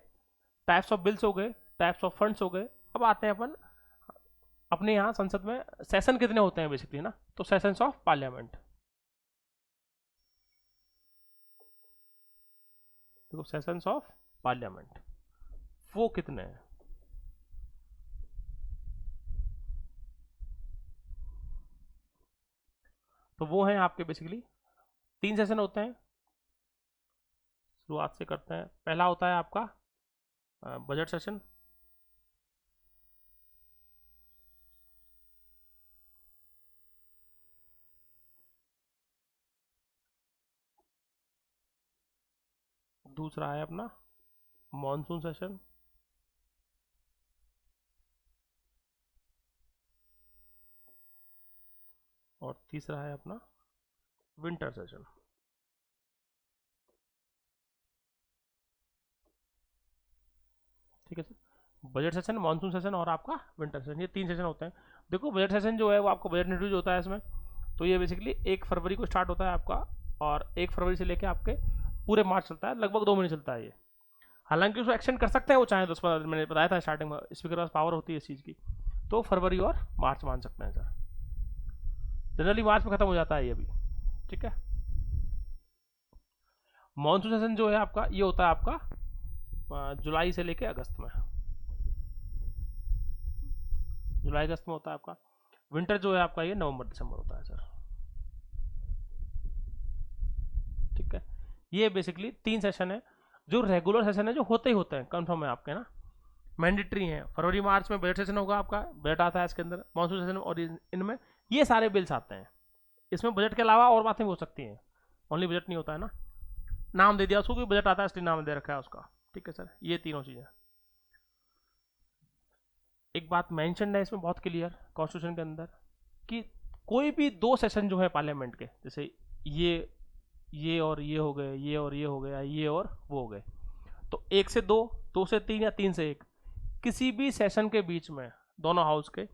टाइप्स ऑफ बिल्स हो गए, टाइप्स ऑफ फंड्स हो गए। अब आते हैं अपन अपने यहाँ संसद में सेशन कितने होते हैं बेसिकली ना, तो सेशंस ऑफ पार्लियामेंट। देखो सेशंस ऑफ पार्लियामेंट वो कितने हैं, तो वो हैं आपके बेसिकली 3 सेशन होते हैं। शुरुआत से करते हैं, पहला होता है आपका बजट सेशन, दूसरा है अपना मॉनसून सेशन, और तीसरा है अपना विंटर सेशन। ठीक है sir, budget session, monsoon session और आपका विंटर सेशन, ये 3 सेशन होते हैं। देखो बजट सेशन जो है वो आपको बजट इंट्रोड्यूस होता है इसमें, तो ये बेसिकली 1 फरवरी को स्टार्ट होता है आपका, और 1 फरवरी से लेके आपके पूरे मार्च चलता है, लगभग 2 महीने चलता है ये। हालांकि उसको एक्सटेंड कर सकते हैं वो चाहे तो, मैंने बताया था स्टार्टिंग में स्पीकर के पास पावर होती है इस चीज़ की, तो फरवरी और मार्च मान सकते हैं सर। जनरली मार्च में खत्म हो जाता है ये अभी, ठीक है। मानसून सेशन जो है आपका ये होता है आपका जुलाई से लेके अगस्त में, जुलाई अगस्त में होता है आपका। विंटर जो है आपका ये नवंबर दिसंबर होता है सर, ठीक है। ये बेसिकली 3 सेशन है जो रेगुलर सेशन है, जो होते ही होते हैं, कंफर्म है आपके ना, मैंडेटरी है। फरवरी मार्च में बजट सेशन होगा आपका, बजट आता है इसके अंदर मानसून सेशन, और इनमें ये सारे बिल्स आते हैं। इसमें बजट के अलावा और बातें भी हो सकती हैं, ओनली बजट नहीं होता है ना। नाम दे दिया उसको कि बजट आता है इसलिए नाम दे रखा है उसका, ठीक है सर। ये तीनों चीज़ें। एक बात मेंशन है इसमें बहुत क्लियर कॉन्स्टिट्यूशन के अंदर कि कोई भी 2 सेशन जो है पार्लियामेंट के, जैसे ये और ये हो गए, ये और ये हो गया, ये और वो हो गए, तो 1 से 2, 2 से 3 या 3 से 1, किसी भी सेशन के बीच में दोनों हाउस के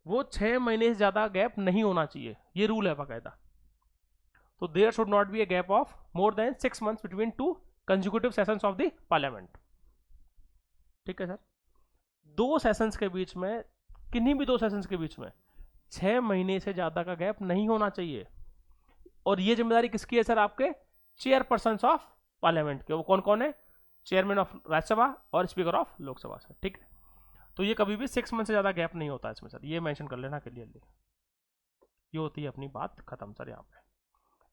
वो 6 महीने से ज़्यादा गैप नहीं होना चाहिए, ये रूल है बाकायदा। तो there should not be a gap of more than 6 months between 2 consecutive sessions of the parliament, ठीक है सर। 2 सेशंस के बीच में, किन्हीं भी 2 सेशंस के बीच में 6 महीने से ज़्यादा का गैप नहीं होना चाहिए। और ये जिम्मेदारी किसकी है सर? आपके चेयरपर्सन ऑफ पार्लियामेंट के। वो कौन कौन है? चेयरमैन ऑफ राज्यसभा और स्पीकर ऑफ लोकसभा से, ठीक है। तो ये कभी भी 6 मंथ से ज़्यादा गैप नहीं होता इसमें सर, ये मेंशन कर लेना क्लियरली। ये होती है अपनी बात खत्म सर यहाँ पे,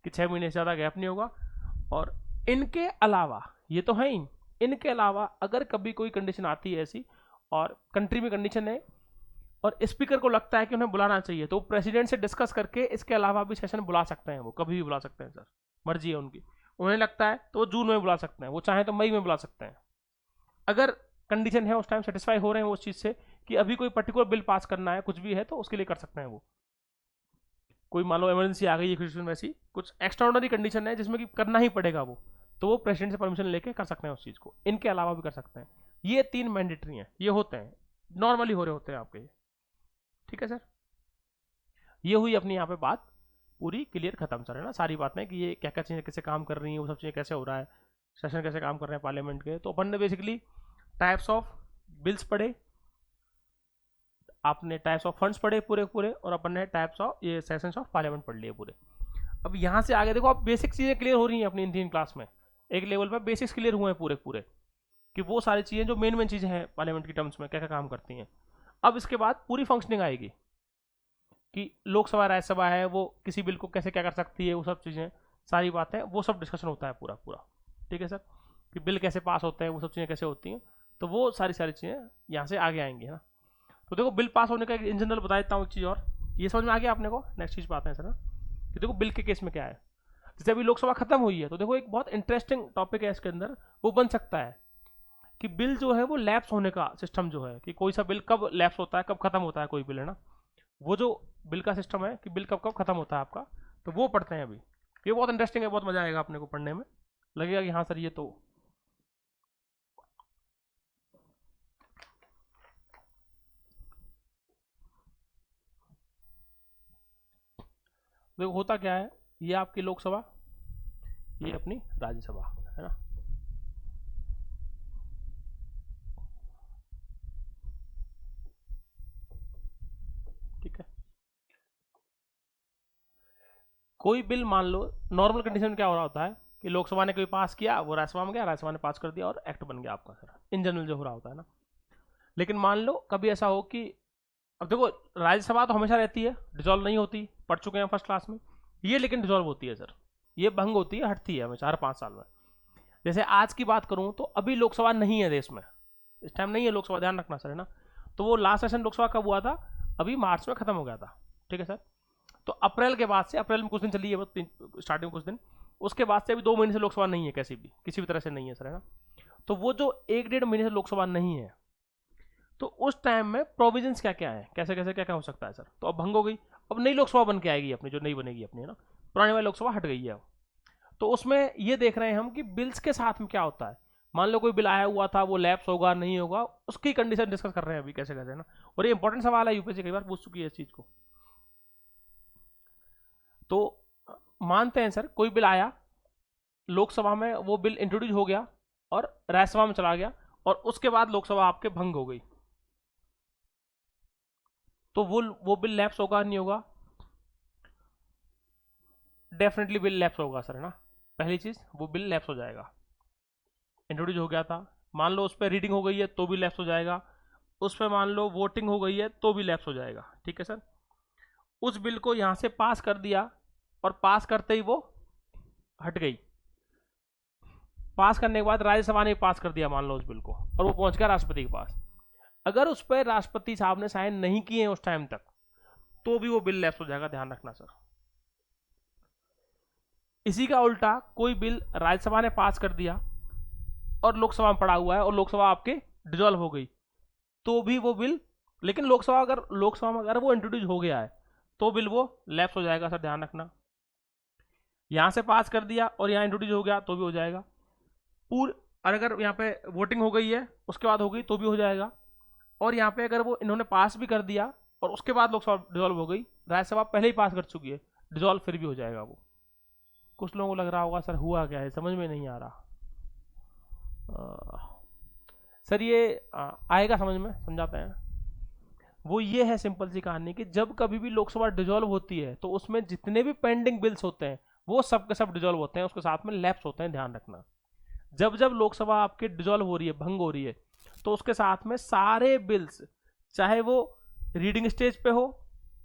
कि 6 महीने से ज़्यादा गैप नहीं होगा। और इनके अलावा, ये तो है ही, इनके अलावा अगर कभी कोई कंडीशन आती है ऐसी, और कंट्री में कंडीशन है और स्पीकर को लगता है कि उन्हें बुलाना चाहिए, तो प्रेसिडेंट से डिस्कस करके इसके अलावा भी सेशन बुला सकते हैं। वो कभी भी बुला सकते हैं सर, मर्जी है उनकी। उन्हें लगता है तो वो जून में बुला सकते हैं, वो चाहे तो मई में बुला सकते हैं। अगर कंडीशन है उस टाइम सेटिस्फाई हो रहे हैं उस चीज़ से कि अभी कोई पर्टिकुलर बिल पास करना है, कुछ भी है, तो उसके लिए कर सकते हैं वो। कोई मान लो इमरजेंसी आ गई है, वैसी कुछ एक्स्ट्राऑर्डिनरी कंडीशन है जिसमें कि करना ही पड़ेगा वो, तो वो प्रेसिडेंट से परमिशन लेके कर सकते हैं उस चीज़ को। इनके अलावा भी कर सकते हैं। ये 3 मैंडेटरी हैं, ये होते हैं, नॉर्मली हो रहे होते हैं आपके, ठीक है सर। ये हुई अपनी यहाँ पे बात पूरी क्लियर खत्म सर, है ना, सारी बातें कि ये क्या क्या चीज़ें कैसे काम कर रही हैं, वो सब चीज़ें कैसे हो रहा है, सेशन कैसे काम कर रहे हैं पार्लियामेंट के। तो अपन ने बेसिकली टाइप्स ऑफ बिल्स पढ़े, आपने टाइप्स ऑफ फंड्स पढ़े पूरे पूरे, और अपन ने टाइप्स ऑफ ये सेशंस ऑफ पार्लियामेंट पढ़ लिए पूरे। अब यहाँ से आगे देखो, आप बेसिक चीज़ें क्लियर हो रही हैं अपनी इन 3 क्लास में, एक लेवल पर बेसिक्स क्लियर हुए हैं पूरे पूरे, कि वो सारी चीज़ें जो मेन मेन चीज़ें हैं पार्लियामेंट की टर्म्स में क्या क्या काम करती हैं। अब इसके बाद पूरी फंक्शनिंग आएगी कि लोकसभा राज्यसभा है, वो किसी बिल को कैसे क्या कर सकती है, वो सब चीज़ें, सारी बातें, वो सब डिस्कशन होता है पूरा पूरा, ठीक है सर। कि बिल कैसे पास होते हैं, वो सब चीज़ें कैसे होती हैं, तो वो सारी सारी चीज़ें यहाँ से आगे आएंगी, है ना। तो देखो, बिल पास होने का इन जनरल बता देता हूँ एक चीज़, और ये समझ में आ गया आपने को। नेक्स्ट चीज़ पे आते हैं सर, कि देखो बिल के केस में क्या है। जैसे अभी लोकसभा खत्म हुई है, तो देखो एक बहुत इंटरेस्टिंग टॉपिक है इसके अंदर, वो बन सकता है कि बिल जो है वो लैप्स होने का सिस्टम जो है, कि कोई सा बिल कब लैप्स होता है, कब खत्म होता है कोई बिल, है ना। वो जो बिल का सिस्टम है कि बिल कब कब खत्म होता है आपका, तो वो पढ़ते हैं अभी। ये बहुत इंटरेस्टिंग है, बहुत मजा आएगा अपने को पढ़ने में, लगेगा कि हाँ सर ये तो। देखो होता क्या है, ये आपकी लोकसभा, ये अपनी राज्यसभा, है ना। ठीक है, कोई बिल मान लो, नॉर्मल कंडीशन में क्या हो रहा होता है कि लोकसभा ने कोई पास किया, वो राज्यसभा में गया, राज्यसभा ने पास कर दिया और एक्ट बन गया आपका सर, इन जनरल जो हो रहा होता है ना। लेकिन मान लो कभी ऐसा हो कि, अब देखो राज्यसभा तो हमेशा रहती है, डिजॉल्व नहीं होती, पढ़ चुके हैं फर्स्ट क्लास में। ये लेकिन डिजॉल्व होती है सर, ये भंग होती है, हटती है हमेशा हर 5 साल में। जैसे आज की बात करूं तो अभी लोकसभा नहीं है देश में, इस टाइम नहीं है लोकसभा, ध्यान रखना सर, है ना। तो वो लास्ट सेशन लोकसभा कब हुआ था? अभी मार्च में खत्म हो गया था, ठीक है सर। तो अप्रैल के बाद से, अप्रैल में कुछ दिन चली है स्टार्टिंग में कुछ दिन, उसके बाद से अभी 2 महीने से लोकसभा नहीं है, कैसी भी किसी भी तरह से नहीं है सर, है ना। तो वो जो 1-1.5 महीने से लोकसभा नहीं है, तो उस टाइम में प्रोविजंस क्या क्या है, कैसे कैसे क्या क्या हो सकता है सर। तो अब भंग हो गई, अब नई लोकसभा बन के आएगी अपनी, जो नई बनेगी अपनी, है ना। पुरानी वाली लोकसभा हट गई है अब। तो उसमें ये देख रहे हैं हम कि बिल्स के साथ में क्या होता है। मान लो कोई बिल आया हुआ था, वो लैप्स होगा नहीं होगा, उसकी कंडीशन डिस्कस कर रहे हैं अभी कैसे कैसे, ना। और ये इंपॉर्टेंट सवाल है, यूपीएससी कई बार पूछ चुकी है इस चीज को। तो मानते हैं सर कोई बिल आया लोकसभा में, वो बिल इंट्रोड्यूस हो गया, और राज्यसभा में चला गया और उसके बाद लोकसभा आपके भंग हो गई, तो वो बिल लैप्स होगा नहीं होगा? डेफिनेटली बिल लैप्स होगा सर, है ना। पहली चीज वो बिल लैप्स हो जाएगा। इंट्रोड्यूस हो गया था, मान लो उस पर रीडिंग हो गई है तो भी लैप्स हो जाएगा, उस पर मान लो वोटिंग हो गई है तो भी लैप्स हो जाएगा। ठीक है सर। उस बिल को यहां से पास कर दिया और पास करते ही वो हट गई। पास करने के बाद राज्यसभा ने पास कर दिया मान लो उस बिल को, और वो पहुंच गया राष्ट्रपति के पास। अगर उस पर राष्ट्रपति साहब ने साइन नहीं किए उस टाइम तक, तो भी वो बिल लैप्स हो जाएगा, ध्यान रखना सर। इसी का उल्टा कोई बिल राज्यसभा ने पास कर दिया और लोकसभा में पड़ा हुआ है और लोकसभा आपके डिजोल्व हो गई, तो भी वो बिल, लेकिन लोकसभा में अगर वो इंट्रोड्यूस हो गया है तो बिल वो लैप्स हो जाएगा सर, ध्यान रखना। यहां से पास कर दिया और यहां इंट्रोड्यूस हो गया तो भी हो जाएगा। और अगर यहाँ पे वोटिंग हो गई है उसके बाद हो गई तो भी हो जाएगा। और यहाँ पे अगर वो इन्होंने पास भी कर दिया और उसके बाद लोकसभा डिजोल्व हो गई, राज्यसभा पहले ही पास कर चुकी है, डिजोल्व फिर भी हो जाएगा वो। कुछ लोगों को लग रहा होगा सर हुआ क्या है, समझ में नहीं आ रहा। सर ये आएगा समझ में, समझाते हैं। वो ये है सिंपल सी कहानी कि जब कभी भी लोकसभा डिजोल्व होती है तो उसमें जितने भी पेंडिंग बिल्स होते हैं वो सब के सब डिजोल्व होते हैं, उसके साथ में लैप्स होते हैं, ध्यान रखना। जब जब लोकसभा आपकी डिजोल्व हो रही है, भंग हो रही है, तो उसके साथ में सारे बिल्स, चाहे वो रीडिंग स्टेज पे हो,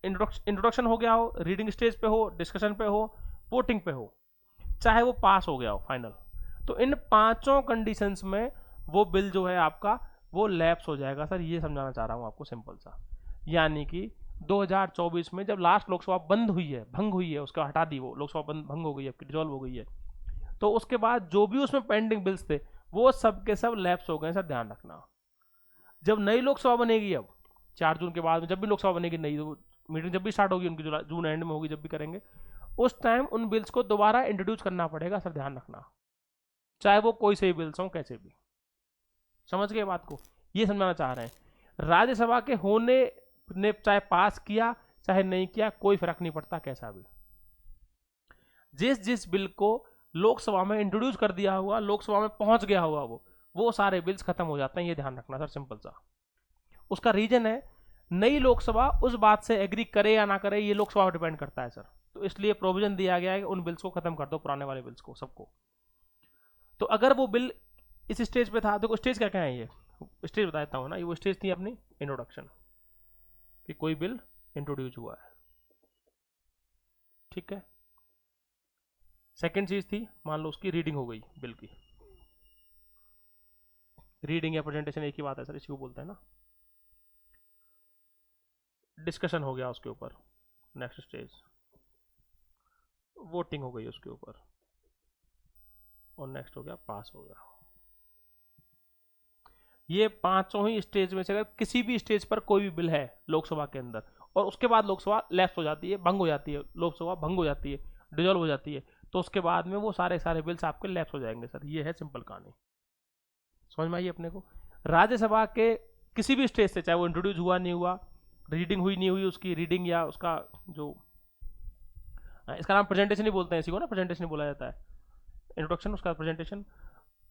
इंट्रोडक्शन हो गया हो, रीडिंग स्टेज पे हो, डिस्कशन पे हो, वोटिंग पे हो, चाहे वो पास हो गया हो फाइनल, तो इन पांचों कंडीशंस में वो बिल जो है आपका वो लैप्स हो जाएगा सर। ये समझाना चाह रहा हूं आपको सिंपल सा। यानी कि 2024 में जब लास्ट लोकसभा बंद हुई है, भंग हुई है, उसका हटा दी, वो लोकसभा बंद भंग हो गई है, डिजोल्व हो गई है, तो उसके बाद जो भी उसमें पेंडिंग बिल्स थे वो सब के सब लैप्स हो गए सर, ध्यान रखना। जब नई लोकसभा बनेगी, अब 4 जून के बाद में जब भी लोकसभा बनेगी नई, तो मीटिंग जब भी स्टार्ट होगी उनकी, जून एंड में होगी, जब भी करेंगे उस टाइम उन बिल्स को दोबारा इंट्रोड्यूस करना पड़ेगा सर, ध्यान रखना। चाहे वो कोई से भी बिल्स हों, कैसे भी। समझ गए बात को? ये समझाना चाह रहे हैं। राज्यसभा के होने ने चाहे पास किया चाहे नहीं किया, कोई फर्क नहीं पड़ता कैसा भी। जिस जिस बिल को लोकसभा में इंट्रोड्यूस कर दिया हुआ, लोकसभा में पहुंच गया हुआ, वो सारे बिल्स खत्म हो जाते हैं, ये ध्यान रखना सर, सिंपल सा। उसका रीजन है नई लोकसभा उस बात से एग्री करे या ना करे, ये लोकसभा पर डिपेंड करता है सर। तो इसलिए प्रोविजन दिया गया है कि उन बिल्स को खत्म कर दो, पुराने वाले बिल्स को सबको। तो अगर वो बिल इस स्टेज पे था, देखो स्टेज क्या क्या है, ये स्टेज बता देता हूँ ना। ये वो स्टेज थी अपनी इंट्रोडक्शन, कि कोई बिल इंट्रोड्यूस हुआ है, ठीक है। सेकेंड चीज थी, मान लो उसकी रीडिंग हो गई बिल की। रीडिंग या प्रेजेंटेशन एक ही बात है सर, इसी को बोलते हैं ना। डिस्कशन हो गया उसके ऊपर, नेक्स्ट स्टेज वोटिंग हो गई उसके ऊपर, और नेक्स्ट हो गया पास हो गया। ये पांचों ही स्टेज में से अगर किसी भी स्टेज पर कोई भी बिल है लोकसभा के अंदर और उसके बाद लोकसभा लैप्स हो जाती है, भंग हो जाती है, लोकसभा भंग हो जाती है, डिजोल्व हो जाती है, तो उसके बाद में वो सारे सारे बिल्स आपके लैप्स हो जाएंगे सर। ये है सिंपल कहानी, समझ में आई अपने को। राज्यसभा के किसी भी स्टेज से, चाहे वो इंट्रोड्यूस हुआ नहीं हुआ, रीडिंग हुई नहीं हुई उसकी, रीडिंग या उसका जो, इसका नाम प्रेजेंटेशन ही बोलते हैं इसी को ना, प्रेजेंटेशन ही बोला जाता है, इंट्रोडक्शन उसका प्रेजेंटेशन।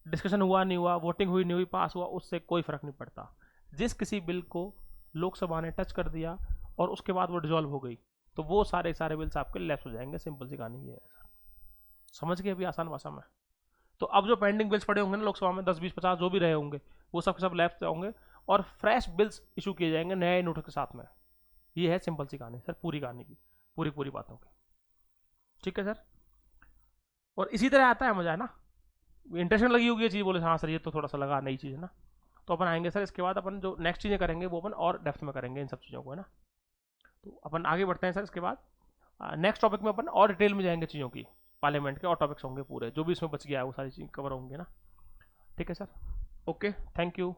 डिस्कशन हुआ नहीं हुआ, वोटिंग हुई नहीं हुई, पास हुआ, उससे कोई फर्क नहीं पड़ता। जिस किसी बिल को लोकसभा ने टच कर दिया और उसके बाद वो डिजोल्व हो गई, तो वो सारे सारे बिल्स आपके लैप्स हो जाएंगे, सिंपल सी कहानी ये है सर। समझ गए अभी आसान भाषा में? तो अब जो पेंडिंग बिल्स पड़े होंगे ना लोकसभा में, 10 20 50 जो भी रहे होंगे, वो सब के सब लैप्स होंगे और फ्रेश बिल्स इशू किए जाएंगे नए नोट के साथ में। ये है सिंपल सी कहानी सर, पूरी कहानी की, पूरी पूरी बातों की। ठीक है सर। और इसी तरह आता है मजा, है ना। इंटरेस्टिंग लगी होगी ये चीज़, बोले हाँ सर ये तो थोड़ा सा लगा नई चीज़ है ना। तो अपन आएंगे सर, इसके बाद अपन जो नेक्स्ट चीज़ें करेंगे वो अपन और डेप्थ में करेंगे इन सब चीज़ों को, है ना। तो अपन आगे बढ़ते हैं सर। इसके बाद नेक्स्ट टॉपिक में अपन और डिटेल में जाएंगे चीज़ों की, पार्लियामेंट के और टॉपिक्स होंगे पूरे, जो भी इसमें बच गया है वो सारी चीज़ कवर होंगे ना। ठीक है सर, ओके, थैंक यू।